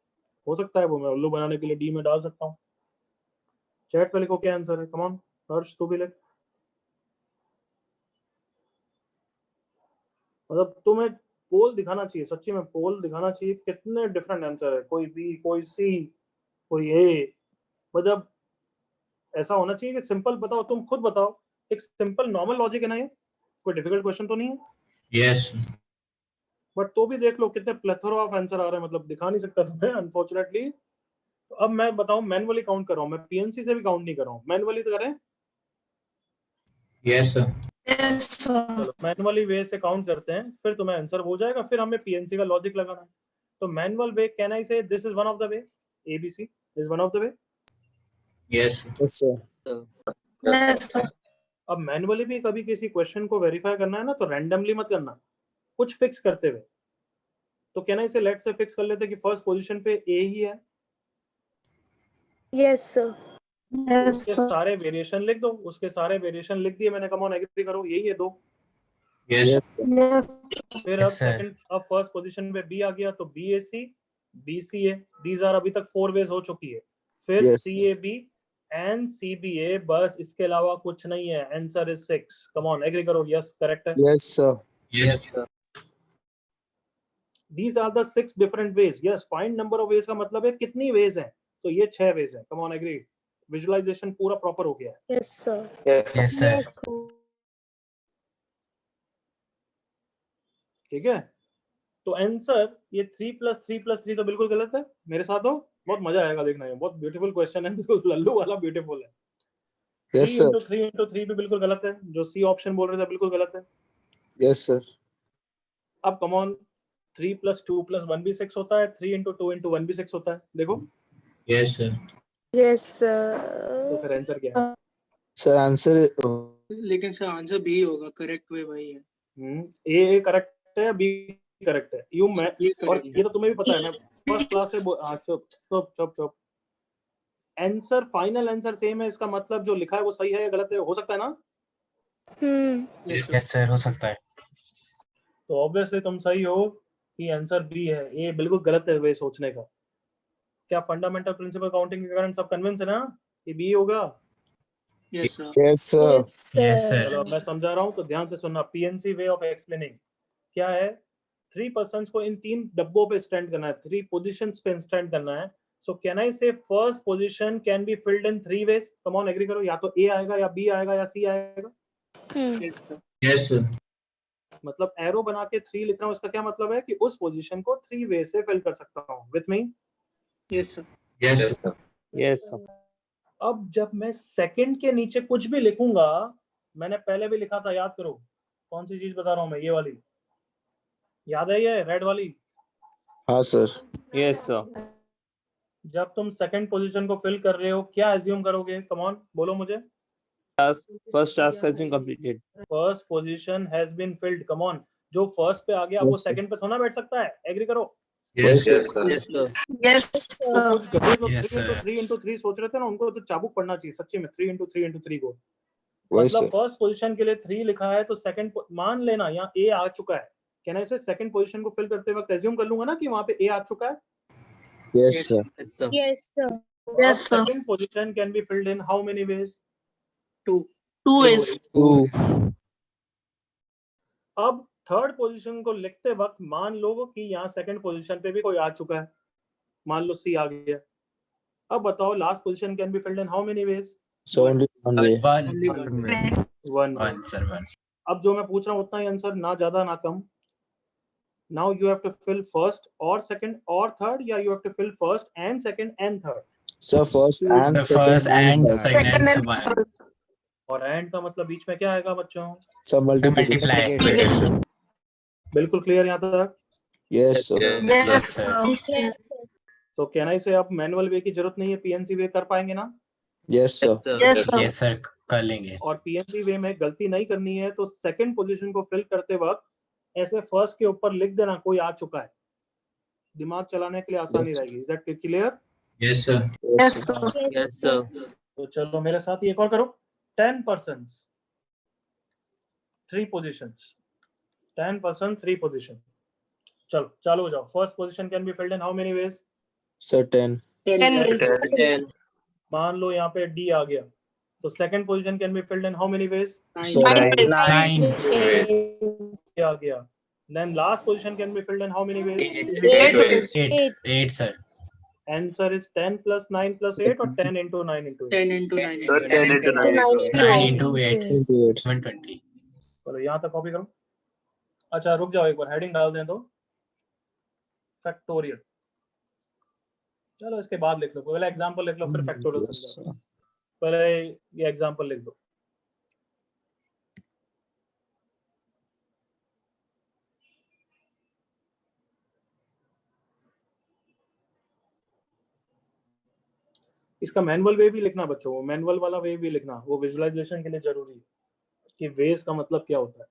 हो सकता है वो मैं उल्लू बनाने के लिए डी में डाल सकता हूँ. चैट पे लिखो क्या आंसर है. कम ऑन हर्ष, तू भी लिख. मतलब तुम्हें पोल दिखाना चाहिए, सच्ची में पोल दिखाना चाहिए. कितने डिफरेंट आंसर है, कोई बी, कोई सी, कोई ए. मतलब ऐसा होना चाहिए कि सिंपल बताओ. तुम खुद बताओ, एक सिंपल नॉर्मल लॉजिक है ना ये, कोई डिफिकल्ट क्वेश्चन तो नहीं है. यस. बट तो भी देख लो कितने प्लेथोरा ऑफ आंसर आ रहे हैं. मतलब दिखा नहीं सकता तुम्हें अनफॉर्चुनेटली. तो अब मैं बताऊं, मैनुअली काउंट कर रहा हूं मैं, पीएनसी से भी काउंट नहीं कर रहा हूं. मैनुअली तो करें. Yes sir. चलो मैनुअली वे से काउंट करते हैं, फिर तुम्हें आंसर हो जाएगा. फिर हमें पीएनसी का लॉजिक लगाना है. तो मैनुअल वे, कैन आई से this is one of the way, ABC is one of the way. Yes. Yes sir. अब मैनुअली भी कभी किसी क्वेश्चन को वेरीफाई करना है ना, तो रैंडमली मत करना, कुछ फिक्स करते हुए. तो कैन आई से लेट से फिक्स कर लेते हैं कि फर्स्ट पोजीशन पे ए ही है. Yes, sir. उसके सारे वेरिएशन लिख दो. उसके सारे वेरिएशन लिख दिए मैंने. कम ऑन एग्री करो, यही है 2. यस. फिर अब सेकंड, अब फर्स्ट पोजीशन पे बी आ गया, तो BAC BCA, दीज आर अभी तक 4 वेज हो चुकी है. फिर Yes. CAB एंड CBA, बस इसके अलावा कुछ नहीं है. Answer is 6. Come on agree करो. यस करेक्ट है. Yes sir. Yes. These are the 6 different ways. Yes, find number of ways का मतलब है कितनी वेज है. तो ये 6 वेज है. Come on agree. विजुअलाइजेशन पूरा प्रॉपर हो गया है. Yes, sir. Yes sir. Yes, sir. ठीक है? तो आंसर ये 3 + 3 + 3 तो बिल्कुल गलत है. मेरे साथ हो, बहुत मजा आएगा देखना. ये बहुत ब्यूटीफुल क्वेश्चन है, बिल्कुल लल्लू वाला ब्यूटीफुल है. Yes 3 sir. × 3 × 3 भी बिल्कुल गलत है. जो सी ऑप्शन बोल रहे थे बिल्कुल गलत है. Yes sir. अब कम ऑन, 3 + 2 + 1 भी 6 होता है. 3 × 2 × 1 भी 6 होता है. देखो यस सर. Yes, तो sir. फिर आंसर क्या है? सर आंसर लेकिन सर आंसर बी होगा, करेक्ट वे वही है. ए करेक्ट है, बी करेक्ट है. यू मैं, ये और correct ये तो तुम्हें भी पता है, मैं फर्स्ट क्लास से चुप. आंसर, फाइनल आंसर सेम है. इसका मतलब जो लिखा है वो सही है या गलत है, हो सकता है ना. यस यस सर, हो सकता है. तो ऑब्वियसली तुम सही हो कि आंसर बी है. ए बिल्कुल गलत है वे सोचने का. क्या फंडामेंटल प्रिंसिपल काउंटिंग के कारण सब कन्विंस है ना कि बी होगा? Yes, sir. Yes, sir. Yes, sir. चलो अब मैं समझा रहा हूँ तो ध्यान से सुनना. पीएनसी वे ऑफ एक्सप्लेनिंग क्या है? 3 पर्सन्स को इन 3 डब्बों पे स्टैंड करना है, 3 पोजीशंस पे स्टैंड करना है. सो can I say first position can be filled in 3 ways. Come on, agree करो. या तो ए आएगा या बी आएगा या सी आएगा. Yes, sir. Yes, sir. मतलब एरो बना के 3 लिख रहा हूँ. इसका क्या मतलब है कि उस पोजीशन को 3 वे से फिल कर सकता हूँ. With me? Yes, sir. Yes, sir. Yes, sir. अब जब मैं सेकंड के नीचे कुछ भी लिखूंगा, मैंने पहले भी लिखा था, याद करो. कौन सी चीज बता रहा हूं मैं? ये वाली याद है, ये रेड वाली. हाँ सर. Yes, sir. जब तुम सेकंड पोजीशन को फिल कर रहे हो, क्या एज्यूम करोगे? कम ऑन, बोलो मुझे. First task has been completed. First position has been filled. Come on. जो फर्स्ट पे आ गया वो Yes, sir. सेकंड पे थोड़ा बैठ सकता है. एग्री करो. Yes, sir. Yes, sir. तो कुछ गधे लोग Yes, 3 sir. 3 into 3 सोच रहे थे ना, उनको तो चाबुक पड़ना चाहिए सच्ची में. 3 into 3 into 3 को वही मतलब सर. फर्स्ट पोजीशन के लिए 3 लिखा है तो सेकंड मान लेना यहाँ ए आ चुका है. कहना इसे सेकंड पोजीशन को फिल करते वक्त एज्यूम कर लूंगा ना कि वहां पे ए आ चुका है. Yes, sir. Yes, sir. Yes, sir. Yes, sir. Second position can be filled in how many ways? 2. Two ways. 2. अब थर्ड पोजीशन को लिखते वक्त मान लो कि यहाँ सेकंड पोजीशन पे भी कोई आ चुका है. मान लो सी आ गया. अब बताओ last position can be filled in how many veg? So only one way. Only one. One. One, sir, one. अब जो मैं पूछ रहा हूँ उतना ही आंसर, ना ज्यादा ना कम. Now you have to fill first और सेकंड और थर्ड, या you have to fill first and second and third. Sir, first and The second first and third. second and one. और एंड का मतलब बीच में क्या आएगा बच्चों? Sir, multiplication. Multiply. बिल्कुल क्लियर यहाँ तक? Yes, sir. Yes, sir. Yes, तो कहना इसे अब मैनुअल वे की जरूरत नहीं है, पीएनसी वे कर पाएंगे ना? Yes, sir. Yes, sir. कर लेंगे. और पीएनसी वे में गलती नहीं करनी है, तो सेकंड पोजीशन को फिल करते वक्त ऐसे फर्स्ट के ऊपर लिख देना कोई आ चुका है. दिमाग चलाने के लिए आसानी रहेगी. Is that clear? Yes, sir. Yes, sir. Yes, sir. तो चलो मेरे साथ ये कॉल करो. 10 persons 3 positions. 10 persons 3 position. चलो चालू हो जाओ. First position can be filled in how many veg? Sir, 10. 10. मान लो यहाँ पे डी आ गया, तो second position can be filled in how many ways? 9. 9. A आ गया. Then last position can be filled in how many ways? 8. 8, sir. Answer is 10 plus 9 plus 8 or 10 into 9 into 8? 10 into 9. Sir, 10 into 9. 9 into 8. 28. 120. चलो यहाँ तक copy करो. अच्छा रुक जाओ, एक बार हेडिंग डाल दें तो. फैक्टोरियल. चलो इसके बाद लिख लो, पहले एग्जांपल लिख लो फिर फैक्टोरियल Yes, समझाओ. sir. पहले ये एग्जांपल लिख दो. इसका मैनुअल वे भी लिखना बच्चों, वो मैनुअल वाला वे भी लिखना, वो विजुअलाइजेशन के लिए जरूरी है कि वेज का मतलब क्या होता है.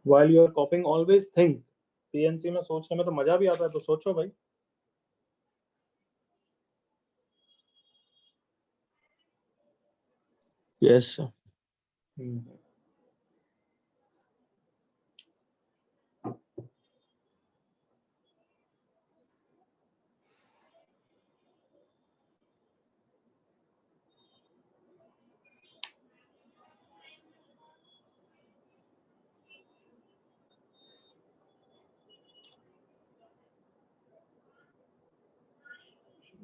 While you are copying, always think. PNC में सोचने में तो मजा भी आता है, तो सोचो भाई. Yes, sir.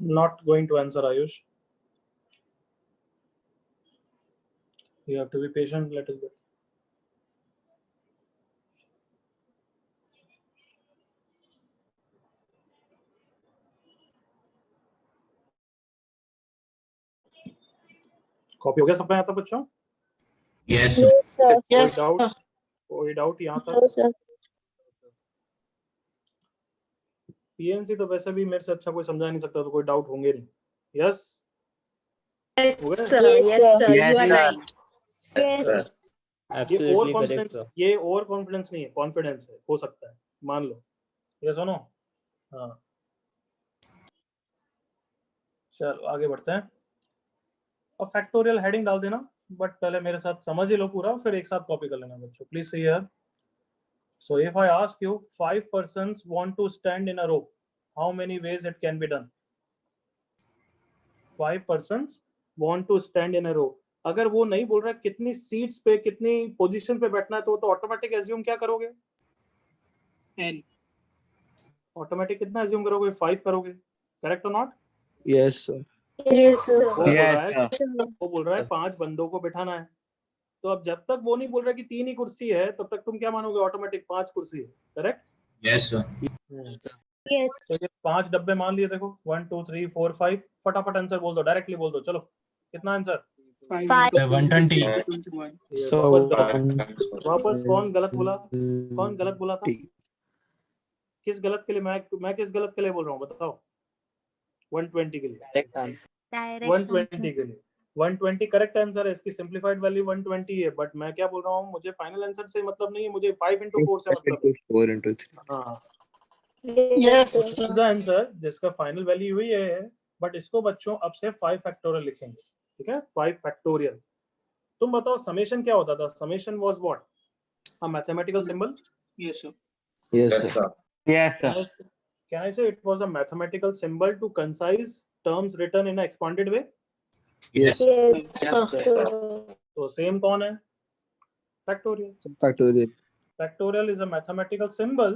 Not going to answer, Ayush. You have to be patient a little bit. Copy हो गया सब यहाँ तक बच्चों? Yes, sir. Yes, sir. कोई डाउट यहाँ तक? No, sir. पीएनसी तो वैसे भी मेरे से अच्छा कोई समझा नहीं सकता, तो कोई डाउट होंगे नहीं. यस? Yes, हो गया? sir. Yes, sir. You are Yes, right. Yes. ये Absolutely over correct, confidence, sir. ये ओवर कॉन्फिडेंस नहीं है, कॉन्फिडेंस है, हो सकता है, मान लो। ये सुनो, हाँ चलो आगे बढ़ते हैं। अब फैक्टोरियल हेडिंग डाल देना, बट पहले मेरे साथ समझ ही लो पूरा, फिर एक साथ कॉपी कर लेना बच्चों, please see here. So if I ask you 5 persons want to stand in a row, how many ways it can be done? 5 persons want to stand in a row. अगर वो नहीं बोल रहा है कितनी सीट्स पे, कितनी पोजीशन पे बैठना है, तो ऑटोमेटिक एज्यूम क्या करोगे? N. ऑटोमेटिक कितना एज्यूम करोगे? 5 करोगे, करेक्ट और not? Yes, sir. Yes, sir. वो बोल रहा है, yes, वो बोल रहा है 5 बंदों को बिठाना है, तो अब जब तक वो नहीं बोल रहा कि 3 ही कुर्सी है, तब तक तुम क्या मानोगे? ऑटोमेटिक 5 कुर्सी है, करेक्ट? Yes, sir. Yes. तो ये 5 डब्बे मान लिए, देखो 1 2 3 4 5, फटाफट आंसर बोल दो, डायरेक्टली बोल दो, चलो कितना आंसर? 5 Five. into 120. 21. So वापस कौन गलत बोला? कौन गलत बोला था? किस गलत के लिए? मैं किस गलत के लिए बोल रहा हूँ बताओ? 120 के लिए, 120 के लिए 120 करेक्ट आंसर है। इसकी सिंपलीफाइड वैल्यू 120 है, बट मैं क्या बोल रहा हूँ, मुझे फाइनल आंसर से मतलब नहीं है, मुझे 5 into 4 से मतलब है। 4 into 3. हाँ, Yes, sir. द आंसर जिसका फाइनल वैल्यू हुई है, बट इसको बच्चों अब से 5 फैक्टोरियल लिखेंगे, ठीक है? 5 फैक्टोरियल। तुम बताओ समेशन क्या होता था? Summation was what? A mathematical symbol? Yes, sir. Yes, sir. yes, sir. Can I say it was a mathematical symbol to concise terms written in an expanded way? Yes. Yes, sir. तो same कौन है? Factorial. Factorial. Factorial is a mathematical symbol,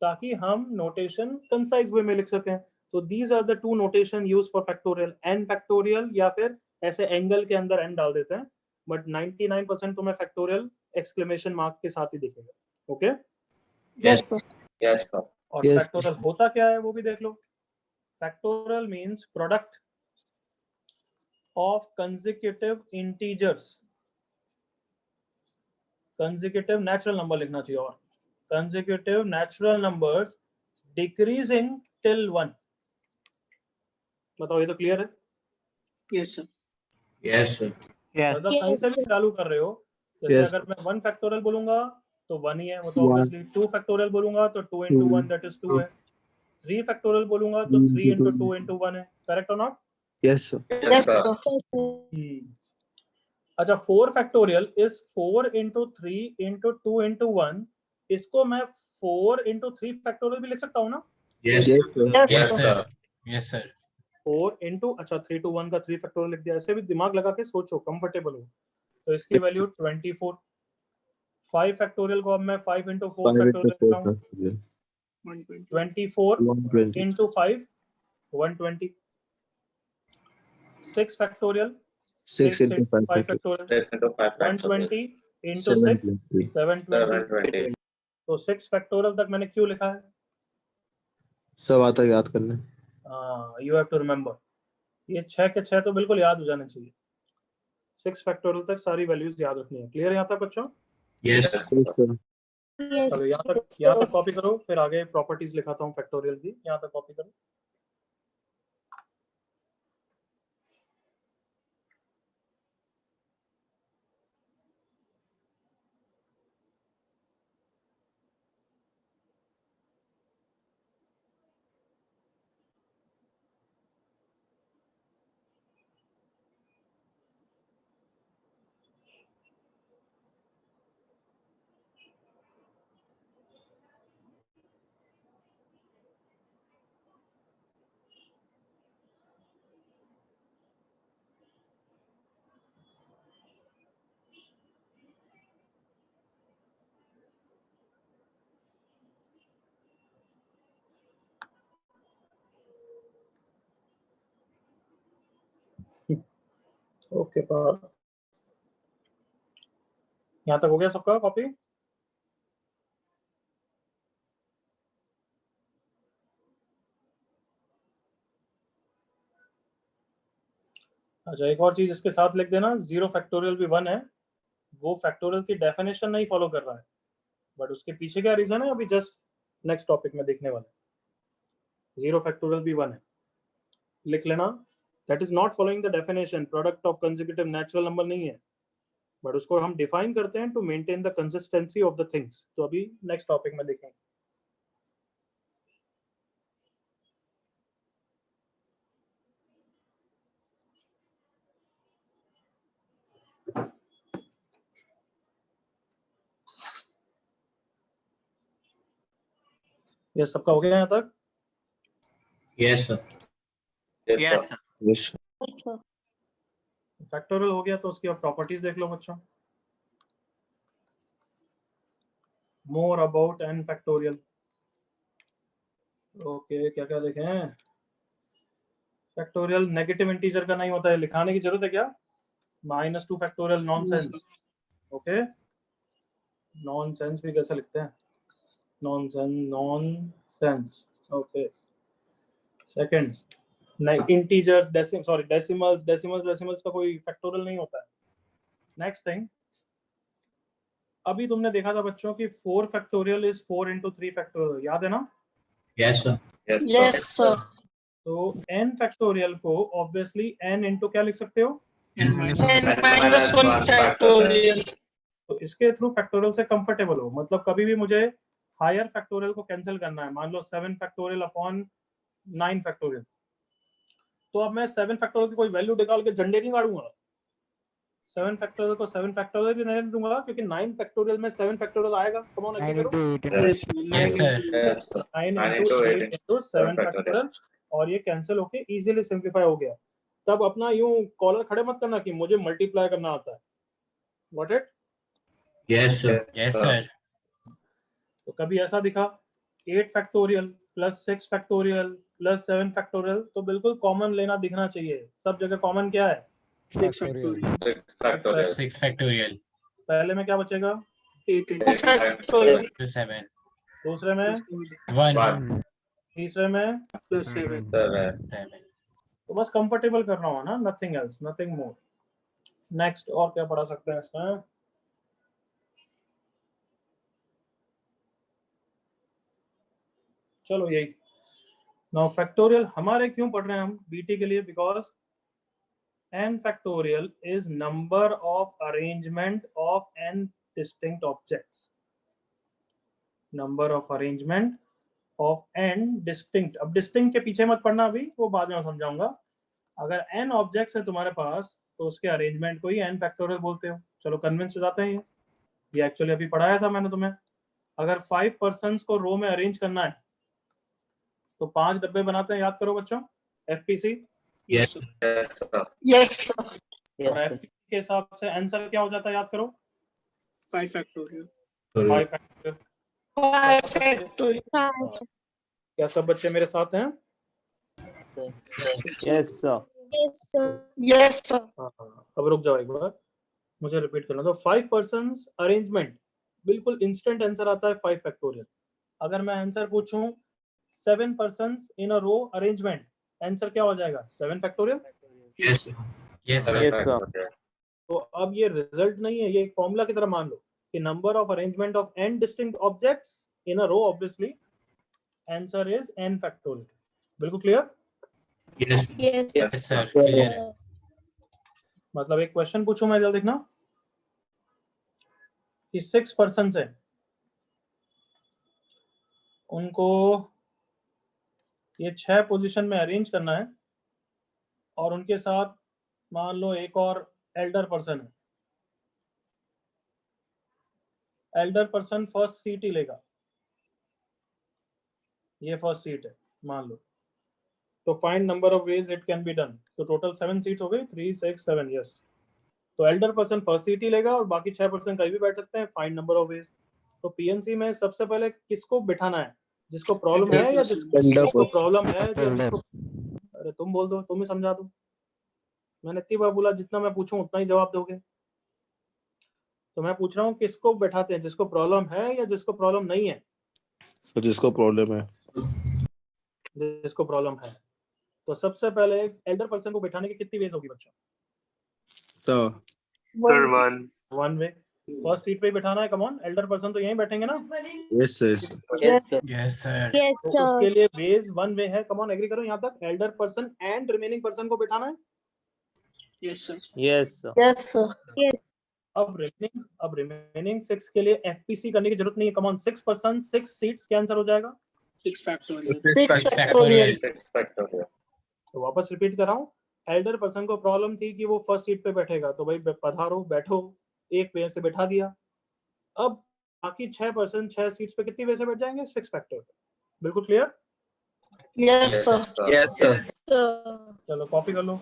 ताकि हम notation concise way में लिख सकें। तो these are the two notation use for factorial, N factorial या फिर ऐसे एंगल के अंदर एन डाल देते हैं, बट 99% तुम्हें फैक्टोरियल एक्सक्लेमेशन मार्क के साथ ही दिखेगा, ओके? Yes, yes, sir. और Yes. फैक्टोरियल होता क्या है वो भी देख लो। Factorial means product of consecutive integers. Consecutive natural number लिखना चाहिए, और consecutive natural numbers decreasing till 1। बताओ ये तो क्लियर है? Yes, sir. Yes, sir. Yes, मतलब कहीं से भी चालू कर रहे हो, जैसे Yes. अगर मैं 1 फैक्टोरियल बोलूंगा तो 1 ही है, वो तो One. ऑब्वियसली 2 फैक्टोरियल बोलूंगा तो 2 into 1 दैट इज 2 है, 3 फैक्टोरियल बोलूंगा तो 3 into 2 into 1 है, करेक्ट और not? Yes, sir. Yes, sir. अच्छा, 4 factorial is 4 into 3 into 2 into 1। इसको मैं 4 into 3 फैक्टोरियल भी लिख सकता हूँ ना? Yes, Yes, sir. yes, sir. yes, sir. 4 into, अच्छा 3 to 1 का 3 फैक्टोरियल लिख दिया। ऐसे भी दिमाग लगा के सोचो, कंफर्टेबल हो। तो इसकी Yes. वैल्यू 24। 5 फैक्टोरियल को अब मैं 5 into 4 5 into फैक्टोरियल लिख 4 रहा हूँ। factorial. 120. 24 120. into 5 120। 6 factorial, 6 into 5 factorial. Factorial, 6 into 5 factorial. 120 into 6 720. 720। तो 6 फैक्टोरियल तक मैंने क्यों लिखा है? सब आता है याद करने. यू हैव टू रिमेंबर, ये 6 के 6 तो बिल्कुल याद हो जाने चाहिए। 6 फैक्टोरियल तक सारी वैल्यूज याद रखनी है। क्लियर है यहाँ तक बच्चों? Yes, Yes, sir. Yes. चलो यहाँ तक कॉपी करो, फिर आगे प्रॉपर्टीज लिखाता हूँ फैक्टोरियल की। यहाँ तक कॉपी करो। ओके, यहाँ तक हो गया सबका कॉपी? अच्छा, एक और चीज इसके साथ लिख देना, 0 फैक्टोरियल भी 1 है। वो फैक्टोरियल की डेफिनेशन नहीं फॉलो कर रहा है, बट उसके पीछे क्या रीजन है अभी जस्ट नेक्स्ट टॉपिक में देखने वाले। 0 फैक्टोरियल भी 1 है, लिख लेना। That is not following the definition, product of consecutive natural number नहीं है, बट उसको हम डिफाइन करते हैं to maintain the consistency of the things. तो अभी नेक्स्ट टॉपिक में देखेंगे। ये सबका हो गया यहाँ तक? Yes, sir. Yes. फैक्टोरियल हो गया तो उसकी अब प्रॉपर्टीज देख लो बच्चों। More about an factorial. Okay, क्या क्या देखें? फैक्टोरियल नेगेटिव इंटीजर का नहीं होता है, लिखाने की जरूरत है क्या? -2 फैक्टोरियल नॉनसेंस। ओके, नॉनसेंस भी कैसे लिखते हैं? Nonsense. Okay, second, integers, decimals का कोई फैक्टोरियल नहीं होता है। नेक्स्ट थिंग, अभी तुमने देखा था बच्चों कि 4 फैक्टोरियल इज 4 into 3 फैक्टोरियल, याद है ना? Yes, sir. Yes, sir. तो n फैक्टोरियल को ऑब्वियसली n into क्या लिख सकते हो? n minus N-1 factorial. तो इसके थ्रू फैक्टोरियल से कंफर्टेबल हो, मतलब कभी भी मुझे हायर फैक्टोरियल को कैंसिल करना है, मान लो 7 फैक्टोरियल अपॉन 9 फैक्टोरियल, तो अब मैं 7 फैक्टोरियल की कोई वैल्यू निकाल के झंडे नहीं गाड़ूंगा। 7 फैक्टोरियल को 7 फैक्टोरियल भी नहीं दूंगा, क्योंकि 9 फैक्टोरियल में 7 फैक्टोरियल आएगा। कम ऑन ऐसे करो, 9 into 8 into 7 फैक्टोरियल, और ये कैंसिल होके इजीली सिंपलीफाई हो गया। तब अपना यूं कॉलर खड़े मत करना कि मुझे मल्टीप्लाई करना आता है। Got it? Yes, sir. Yes, sir. तो कभी ऐसा दिखा 8 factorial plus 6 factorial plus 7 factorial, तो बिल्कुल कॉमन लेना दिखना चाहिए। सब जगह कॉमन क्या है? 6 factorial 6 factorial पहले में क्या बचेगा? 8 Factorial. to 7. दूसरे में, 1 तीसरे में, plus 7 7. तो बस कंफर्टेबल करना हो ना, nothing else, nothing more. Next, और क्या पढ़ा सकते हैं इसमें? चलो यही। नाउ फैक्टोरियल हमारे क्यों पढ़ रहे हैं हम बीटी के लिए? Because n factorial is number of arrangement of n distinct objects. Number of arrangement of n distinct, अब distinct के पीछे मत पढ़ना, अभी वो बाद में समझाऊंगा। अगर n ऑब्जेक्ट्स है तुम्हारे पास तो उसके अरेंजमेंट को ही n फैक्टोरियल बोलते हो। चलो कन्विंस हो जाते हैं। ये एक्चुअली अभी पढ़ाया था मैंने तुम्हें। अगर 5 पर्सन्स को रो में अरेंज करना है तो 5 डब्बे बनाते हैं, याद करो बच्चों, FPC। Yes. Yes, sir. और FPC के हिसाब से आंसर क्या हो जाता है, याद करो? 5 factorial 5 फैक्टोरियल। 5 factorial. क्या सब बच्चे मेरे साथ हैं? Yes, sir. Yes, sir. Yes, sir. हाँ, अब रुक जाओ एक बार, मुझे रिपीट करना। तो 5 पर्सन्स अरेंजमेंट, बिल्कुल इंस्टेंट आंसर आता है 5 फैक्टोरियल। अगर मैं आंसर पूछूं 7 persons in a row arrangement, answer क्या हो जाएगा? 7 factorial. Yes, sir. Yes, sir. Yes, sir. तो अब ये रिजल्ट नहीं है, ये एक फॉर्मूला की तरह मान लो कि number of arrangement of n distinct objects in a row, obviously answer is n factorial. बिल्कुल clear? Yes. Yes, Yes, sir. Clear. sir. मतलब एक क्वेश्चन पूछूं मैं, जल्दी देखना कि 6 पर्सन्स है, उनको ये 6 पोजीशन में अरेंज करना है, और उनके साथ मान लो एक और एल्डर पर्सन है। एल्डर पर्सन फर्स्ट सीट ही लेगा, ये फर्स्ट सीट है मान लो। तो find number of ways it can be done. तो टोटल 7 सीट्स हो गई, 3 6 7। यस, तो एल्डर पर्सन फर्स्ट सीट ही लेगा और बाकी 6 पर्सन कहीं भी बैठ सकते हैं। Find number of veg. तो पीएनसी में सबसे पहले किसको बिठाना है? जिसको प्रॉब्लम है या जिसको प्रॉब्लम है, अरे तुम बोल दो, तुम ही समझा दो। मैंने इतनी बार बोला जितना मैं पूछूं उतना ही जवाब दोगे। तो मैं पूछ रहा हूँ किसको बैठाते हैं, जिसको प्रॉब्लम है या जिसको प्रॉब्लम नहीं है? तो जिसको प्रॉब्लम है। जिसको प्रॉब्लम है। तो सबसे पहले एल्डर पर्सन को बैठाने की कितनी वेज होगी बच्चों? तो Third one. 1 वे। फर्स्ट सीट पे ही बैठाना है, कम ऑन, एल्डर पर्सन तो यहीं बैठेंगे ना। Yes, yes. Yes, sir. Yes, sir. तो उसके लिए बेस वन वे है, कम ऑन एग्री करो यहाँ तक, Elder person and remaining person को बैठाना है। Yes, sir. Yes, sir. Yes, sir. अब रिमेनिंग 6 के लिए एफपीसी करने की जरूरत नहीं है, कम ऑन, 6 पर्सन 6 सीट्स, क्या आंसर हो जाएगा? 6 factorial. 6 factorial. तो वापस रिपीट कर रहा हूँ, एल्डर पर्सन को प्रॉब्लम थी कि वो फर्स्ट सीट पे बैठेगा, तो भाई पधारो बैठो, एक वे से बैठा दिया। अब बाकी 6 पर्सन 6 सीट्स पे कितनी वे से बैठ जाएंगे? 6 फैक्टर। बिल्कुल clear? Yes, sir. Yes, sir. Sir. चलो कॉपी कर लो।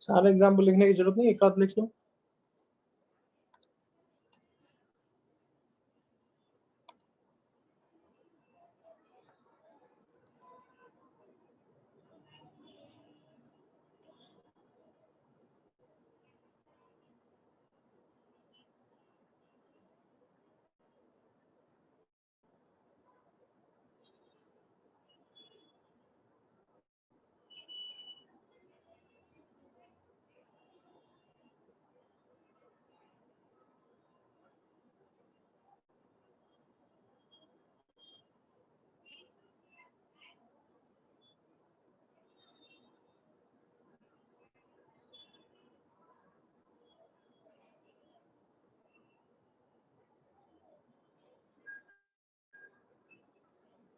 सारा एग्जाम्पल लिखने की जरूरत नहीं, एक आध लिख लो।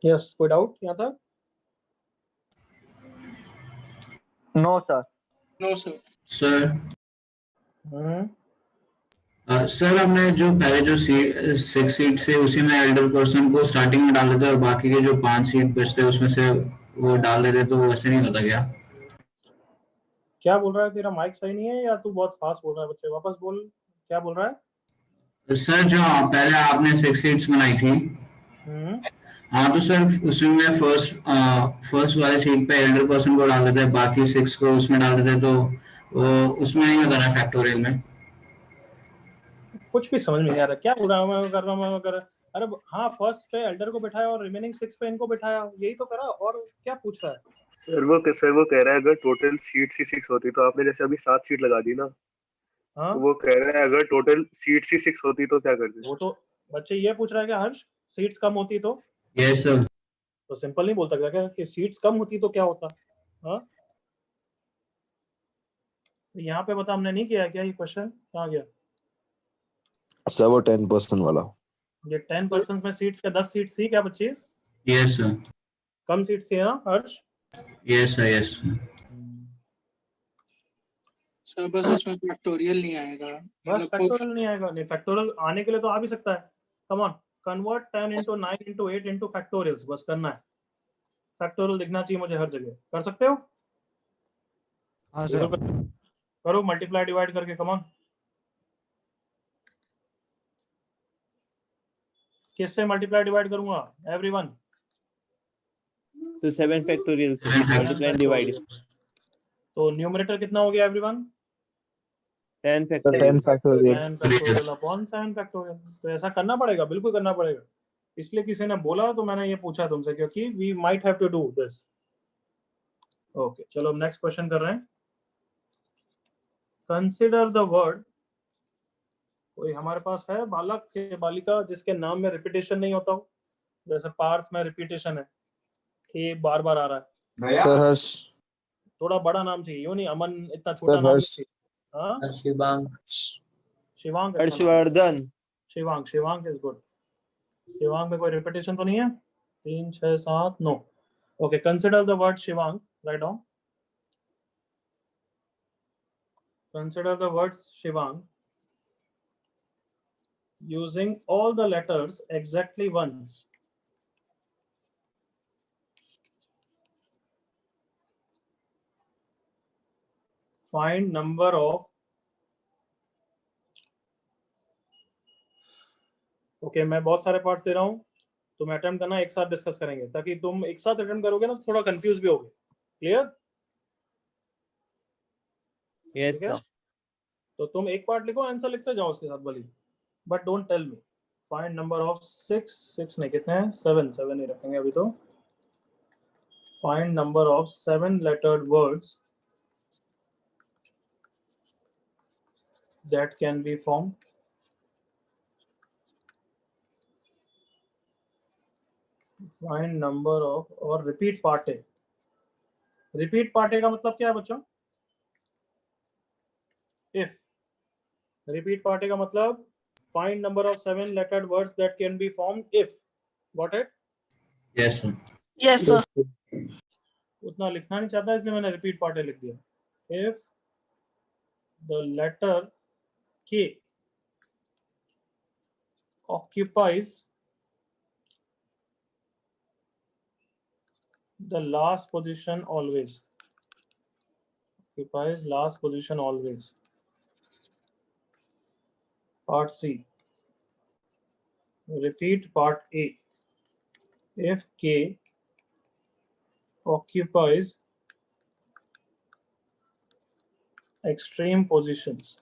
यस, कोई डाउट यहाँ तक? No, sir. No, sir. Sir हम्म, सर हमने जो पहले जो सीट 6 सीट से उसी में एल्डर पर्सन को स्टार्टिंग में डाल देते और बाकी के जो 5 सीट बचते उसमें से वो डाल देते, तो वैसे नहीं होता क्या? क्या बोल रहा है? तेरा माइक सही नहीं है या तू बहुत फास्ट बोल रहा है? बच्चे वापस बोल, क्या बोल रहा है? सर जो पहले आपने 6 सीट्स बनाई थी, हम्म, हाँ, तो सर उसमें फर्स्ट वाले सीट पे एल्डर पर्सन को डाल देते हैं, बाकी 6 को उसमें डाल देते हैं, तो वो उसमें नहीं होता ना फैक्टोरियल में? कुछ भी समझ में नहीं आ रहा, क्या बोल रहा हूँ मैं, कर रहा हूँ मैं, कर। अरे हाँ, फर्स्ट पे एल्डर को बिठाया और रिमेनिंग 6 पे इनको बिठाया, यही तो करा, और क्या पूछ रहा है? सर वो कह रहा है अगर टोटल सीट ही 6 होती तो आपने जैसे अभी 7 सीट लगा दी ना, हाँ, तो वो कह रहा है अगर टोटल सीट ही 6 होती तो क्या करते? वो तो बच्चे ये पूछ रहा है कि हर्ष, सीट्स कम होती तो यस सर। तो सिंपल नहीं बोलता क्या कि सीट्स कम होती तो क्या होता? हाँ, तो यहाँ पे बता, हमने नहीं किया क्या ये क्वेश्चन? कहाँ गया सर वो 10% वाला। ये? 10% में सीट्स क्या 10 सीट्स थी क्या बच्चे? Yes sir. कम सीट्स थी ना Harsh? Yes sir, yes. Sir बस उसमें फैक्टोरियल नहीं आएगा, बस फैक्टोरियल नहीं आएगा? नहीं, फैक्टोरियल आने के लिए तो आ भी सकता है। Come on, convert 10 into 9 into 8 into factorials, बस करना है। फैक्टोरियल दिखना चाहिए मुझे हर जगह। कर सकते हो? हाँ करो मल्टीप्लाई डिवाइड करके, कम ऑन। किससे मल्टीप्लाई डिवाइड करूंगा everyone? So 7 factorial, sir. Multiply and divide. तो न्यूमरेटर कितना हो गया everyone? 10 10 factorial. factorial. 10 factorial upon 7 factorial. तो ऐसा करना पड़ेगा, बिल्कुल करना पड़ेगा। इसलिए किसी ने बोला तो मैंने ये पूछा तुमसे, क्योंकि we might have to do this. Okay, चलो अब नेक्स्ट क्वेश्चन कर रहे हैं। कंसिडर द वर्ड, कोई हमारे पास है बालक के बालिका जिसके नाम में रिपीटेशन नहीं होता हो? जैसे पार्थ में रिपीटेशन है, ये बार बार आ रहा है। सर हर्ष। थोड़ा बड़ा नाम चाहिए, यूं नहीं अमन इतना छोटा सर नाम हर्ष। नहीं। हाँ, शिवांग। शिवांग अच्छा नाम है। हर्षवर्धन. Shivang, Shivang is good. शिवांग में कोई रिपीटेशन तो नहीं है? 3 6 7 no. Okay, consider the word Shivang, write down. Consider the word Shivang using all the letters exactly once. Find number of, okay मैं बहुत सारे पार्ट दे रहा हूं, तुम अटेम्प्ट करना, एक साथ डिस्कस करेंगे, ताकि तुम एक साथ अटेम्प्ट करोगे ना तो थोड़ा कंफ्यूज भी होगे। क्लियर? Yes, ठीक है, sir. तो तुम एक पार्ट लिखो, आंसर लिखते जाओ उसके साथ भली, but don't tell me. Find number of 6 नहीं, कितने हैं? 7 ही रखेंगे अभी तो। Find number of 7 lettered words that can be formed. Find number of, और रिपीट पार्ट है। रिपीट पार्ट का मतलब क्या है बच्चों? इफ रिपीट पार्ट का मतलब find number of 7 lettered words that can be formed if. Got it? Yes sir. Yes, sir. उतना लिखना नहीं चाहता इसलिए मैंने रिपीट पार्ट लिख दिया। If the letter K occupies the last position always. Occupies last position always. Part C. Repeat part A. If K occupies extreme positions.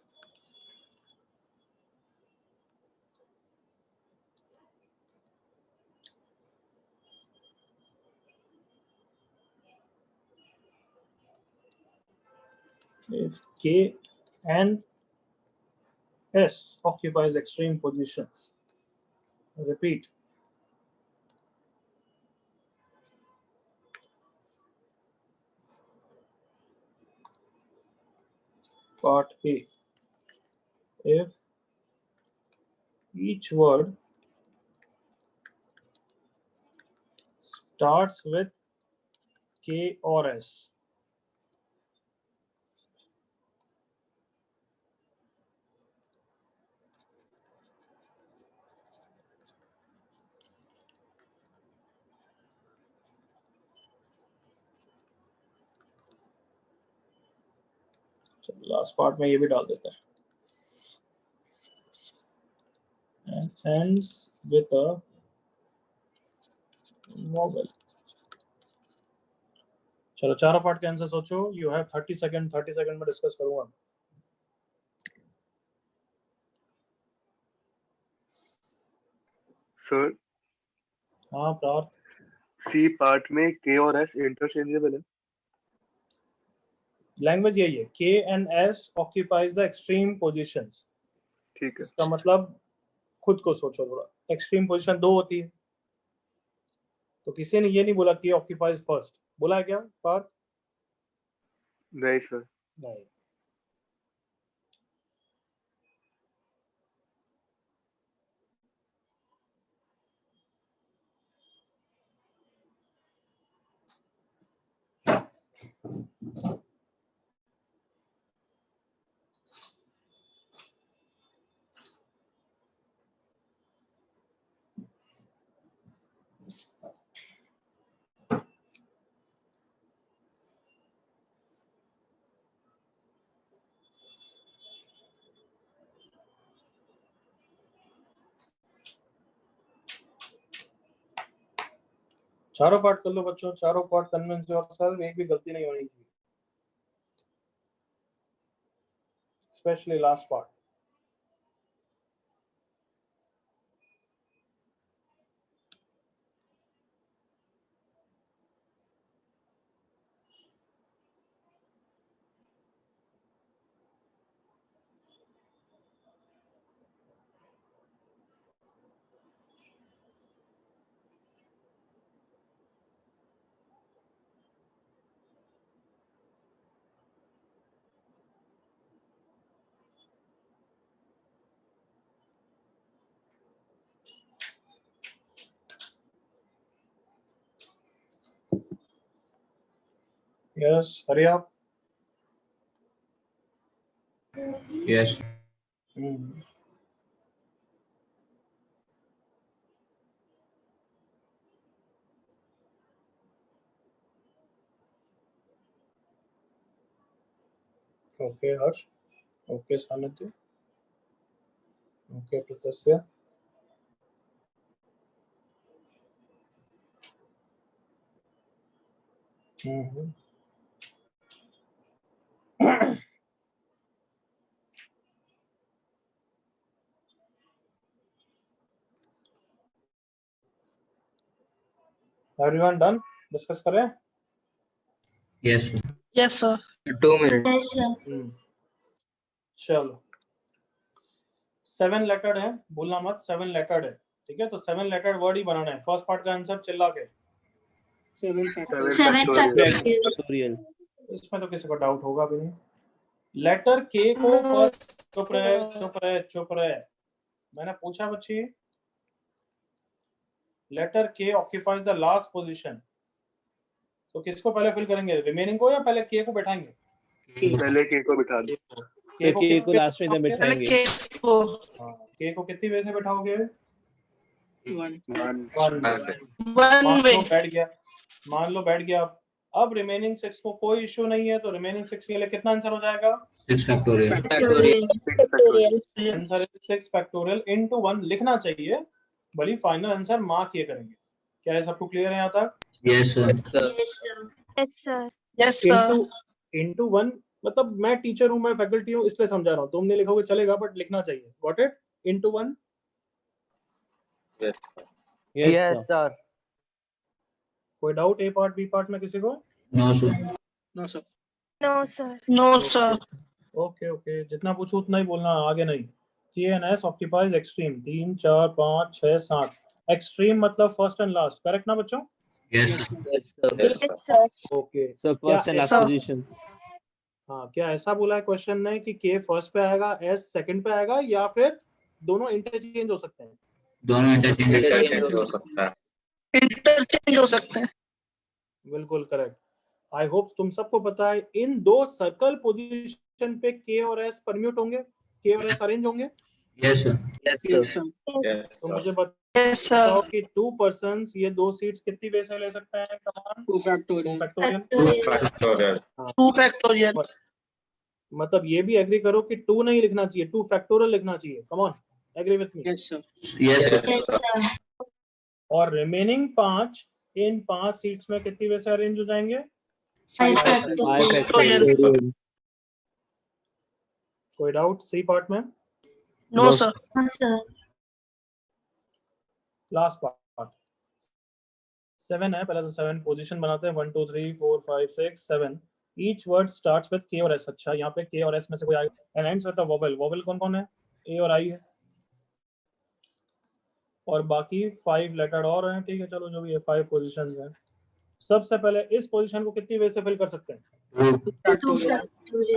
If K and S occupies extreme positions. Repeat. Part A. If each word starts with K or S. Last part में ये भी डाल देते हैं। And ends with a vowel. चलो चारों part के answer सोचो। यू हैव 30 सेकंड, 30 सेकंड में डिस्कस करूंगा। सर हाँ प्रार्थ। सी पार्ट में के और एस इंटरचेंजेबल है। लैंग्वेज यही है, K and S occupies the extreme positions। ठीक है। इसका मतलब खुद को सोचो थोड़ा, एक्सट्रीम पोजीशन 2 होती है, तो किसी ने ये नहीं बोला कि occupies फर्स्ट, बोला है क्या पार्थ? नहीं सर। नहीं। चारों पार्ट कर लो बच्चों, चारों पार्ट कन्विंस योरसेल्फ, एक भी गलती नहीं होनी चाहिए। especially last part. Yes, hurry up. Yes. Okay, Harsh. Okay, Sanatya. Okay, Pratasya. Everyone done? Discuss करें? Yes, sir. Yes, sir. 2 minutes. Yes, sir. चलो 7 लेटर्ड है, भूलना मत 7 लेटर्ड है, ठीक है? तो 7 लेटर्ड वर्ड ही बनाना है। फर्स्ट पार्ट का आंसर चिल्ला के 7 7 factorial. factorial. इसमें तो किसी को डाउट होगा भी नहीं। लेटर के को फर्स्ट चुप रहे। मैंने पूछा बच्ची, लेटर के ऑक्यूपाइज द लास्ट पोजीशन, तो किसको पहले फिल करेंगे, रिमेनिंग को या पहले के को बैठाएंगे? पहले के को बिठा दो। के को लास्ट में बैठाएंगे। के को कितनी वे से बैठाओगे? 1. मान लो बैठ गया। अब रिमेनिंग 6 को कोई इश्यू नहीं है, तो रिमेनिंग 6 के लिए कितना आंसर हो जाएगा? 6 factorial. आंसर 6 फैक्टोरियल इनटू 1 लिखना चाहिए, भली फाइनल आंसर मार्क ये करेंगे। क्या है, सबको क्लियर है यहाँ तक? Yes, sir. Yes, sir. Yes, sir. Into 1 मतलब मैं टीचर हूँ, मैं फैकल्टी हूँ, इसलिए समझा रहा हूँ। तुमने लिखोगे चलेगा, बट लिखना चाहिए। Got it? Into 1। Yes, sir. कोई डाउट ए पार्ट बी पार्ट में किसी को? No, sir. No, sir. No, sir. No, sir. Okay, जितना पूछो उतना ही बोलना, आगे नहीं। KNS occupies extreme 3 4 5 6 7। एक्सट्रीम मतलब फर्स्ट एंड लास्ट, करेक्ट ना बच्चों? Yes, sir. Yes, sir. Okay, So first and last Sir. positions. हाँ, क्या ऐसा बोला है क्वेश्चन ने कि के फर्स्ट पे आएगा, एस सेकंड पे आएगा, या फिर दोनों इंटरचेंज हो सकते हैं? दोनों इंटरचेंज हो सकता है। Interchange हो सकते हैं। बिल्कुल करेक्ट। आई होप तुम सबको पता है इन दो सर्कल पोजीशन पे के और एस परम्यूट होंगे, के और एस अरेंज होंगे। Yes, sir. Yes, sir. तो मुझे बताओ Yes, sir. कि 2 पर्संस ये दो सीट्स कितनी वे से ले सकते हैं? कमान 2 factorial. फैक्टोरियल। Two factorial. मतलब ये भी एग्री करो कि 2 नहीं लिखना चाहिए, 2 फैक्टोरियल लिखना चाहिए। Come on, agree with me? Yes, sir. Yes, sir. Yes, sir. और रिमेनिंग 5 इन 5 सीट्स में कितनी वे से अरेंज हो जाएंगे? 5 5 factorial. factorial. कोई डाउट सी पार्ट में? No, sir. No, sir. Last part 7 है, पहले तो 7 पोजीशन बनाते हैं। 1 2 3 4 5 6 7। ईच वर्ड स्टार्ट्स विद के और एस। अच्छा, यहाँ पे के और एस में से कोई आएगा and ends with a vowel. Vowel कौन कौन है? ए और आई है, और बाकी 5 लेटर और हैं। ठीक है, चलो जो भी है 5 पोजीशंस हैं। सबसे पहले इस पोजीशन को कितनी वे से फिल कर सकते हैं? 2 Factorial.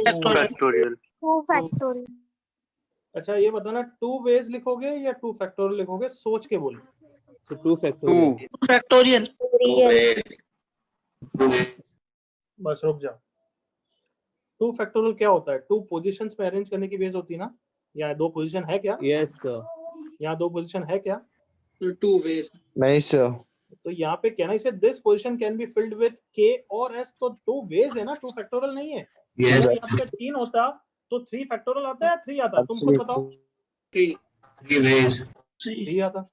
factorial. फैक्टोरियल। 2 factorial. अच्छा, ये बताना 2 वेज लिखोगे या 2 फैक्टोरियल लिखोगे? सोच के बोलो। So 2 factorial. 2 factorial. बस रुक जाओ। 2 फैक्टोरियल क्या होता है? 2 पोजीशंस में अरेंज करने की वेज होती है ना? यहाँ 2 पोजीशन है क्या? Yes, sir. यहाँ 2 पोजीशन है क्या? 2 ways. नहीं सर। तो यहाँ पे कहना इसे this position can be filled with के और एस, तो 2 वेज है ना, 2 फैक्टोरियल नहीं है। Yes, अगर यहाँ पे 3 होता तो 3 फैक्टोरियल आता है, 3 आता? तुम खुद बताओ। 3. 3 ways. 3 आता।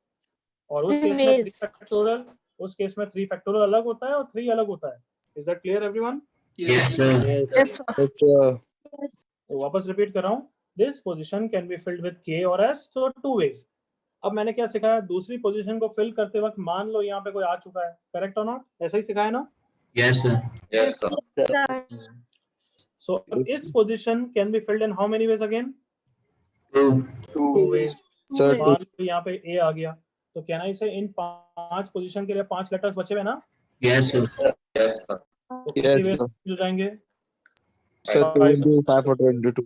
और उस केस में 3 फैक्टोरियल, उस केस में 3 फैक्टोरियल अलग होता है और 3 अलग होता है। Is that clear everyone? Yes, sir. Yes, sir. अच्छा। तो वापस रिपीट कर रहा हूँ, this position can be filled with k और s, तो टू वेज। अब मैंने क्या सिखाया, दूसरी पोजीशन को फिल करते वक्त मान लो यहाँ पे कोई आ चुका है, करेक्ट और नॉट, ऐसा ही सिखाया ना? Yes, sir. Yes, sir. So this position can be filled in how many ways again? Two. Two ways. Sir, मान लो यहाँ पे A आ गया, तो कैन आई से इन 5 पोजीशन के लिए 5 लेटर्स बचे हुए ना? Yes, sir. तो कितनी yes, ways sir. मिल जाएंगे? Sir, 2 into 5 or 2 into 2.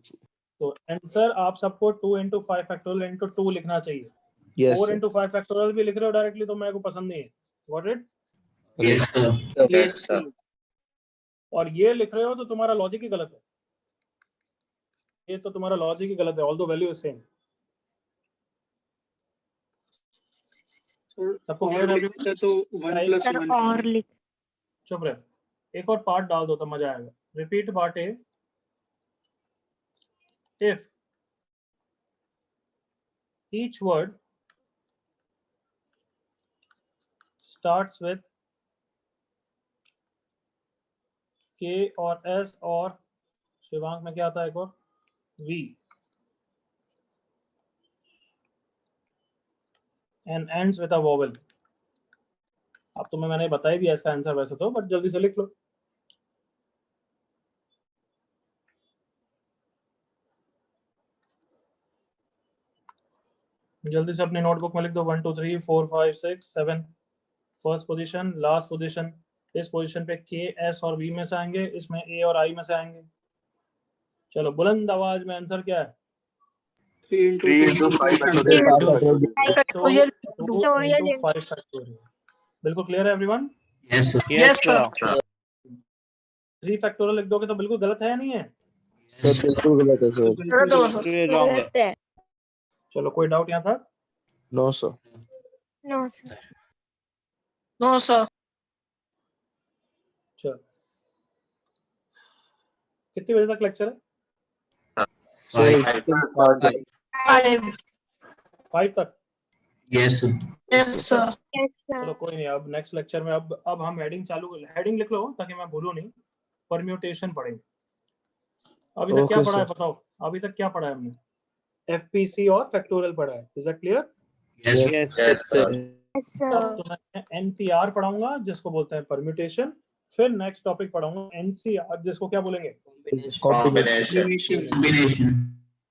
तो आंसर आप सबको 2 into 5 फैक्टोरियल into 2 लिखना चाहिए। Yes, 4 sir. into 5 फैक्टोरियल भी लिख रहे हो डायरेक्टली, तो मेरे को पसंद नहीं है। Got it? Yes, sir. Yes, sir. और ये लिख रहे हो तो तुम्हारा लॉजिक ही गलत है, ये तो तुम्हारा लॉजिक ही गलत है, ऑल्दो वैल्यू इज सेम। सबको और clear है? लिखता तो 1 plus Sir, 1 और लिख चुप रहे, एक और पार्ट डाल दो तो मजा आएगा। Repeat part A, if each word starts with k और s और शिवांक में क्या आता है एक और v and ends with a vowel। अब तुम्हें मैंने बता ही दिया इसका आंसर वैसे तो, बट जल्दी से लिख लो। जल्दी से अपनी नोटबुक में लिख दो 1 2 3 4 5 6 7। फर्स्ट पोजीशन, लास्ट पोजीशन, इस पोजीशन पे के एस और वी में से आएंगे, इसमें ए और आई में से आएंगे। चलो बुलंद आवाज में आंसर क्या है? 3 into 3 into 5 factorial बिल्कुल क्लियर है everyone? Yes, sir. Yes, sir. 3 factorial लिख दोगे तो बिल्कुल गलत है या नहीं है? Sir, बिल्कुल गलत है sir. Wrong है. चलो कोई डाउट यहाँ था? No, sir. No, sir. No, sir. चलो कितनी बजे तक लेक्चर है? Sir, 5. 5 तक। Yes, sir. Yes, sir. Yes, चलो sir. कोई नहीं, अब नेक्स्ट लेक्चर में अब हम हेडिंग चालू, हेडिंग लिख लो ताकि मैं भूलूं नहीं। परम्यूटेशन पढ़ेंगे। अभी तक क्या Okay, पढ़ा है sir. बताओ, अभी तक क्या पढ़ा है हमने? एफपीसी और फैक्टोरियल पढ़ा है, is that clear? Yes, Yes, sir. Yes, sir. तो मैं एनपीआर पढ़ाऊंगा जिसको बोलते हैं परम्यूटेशन, फिर नेक्स्ट टॉपिक पढ़ाऊंगा एनसीआर जिसको क्या बोलेंगे? combination. combination.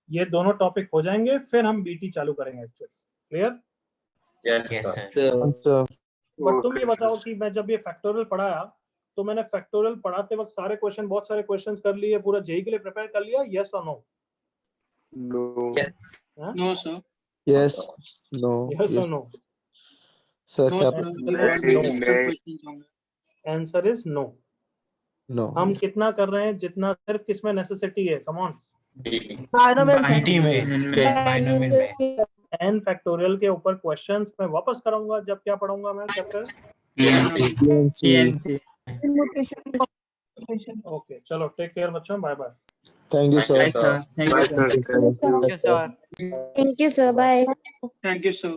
ये दोनों टॉपिक हो जाएंगे, फिर हम बीटी चालू करेंगे actually. Clear? Yes, sir. Sir. But तुम ये बताओ कि मैं जब ये फैक्टोरियल पढ़ाया तो मैंने फैक्टोरियल पढ़ाते वक्त सारे क्वेश्चन, बहुत सारे क्वेश्चंस कर लिए, पूरा जेई के लिए प्रिपेयर कर लिया, यस और no? No. No, sir. Yes. No. Yes और Yes. नो? Sir, No, क्या? sir. नहीं, नहीं। Questions होंगे. Answer is no. No. हम कितना कर रहे हैं? जितना सिर्फ किसमें नेसेसिटी है, कम ऑन। एन फैक्टोरियल के ऊपर क्वेश्चंस मैं वापस कराऊंगा जब क्या पढ़ाऊंगा मैं चैप्टर। PNC. ओके चलो, टेक केयर बच्चों, bye bye. Thank you, sir. Bye, sir. Thank you, sir. Thank you, sir. Bye. Thank you, sir.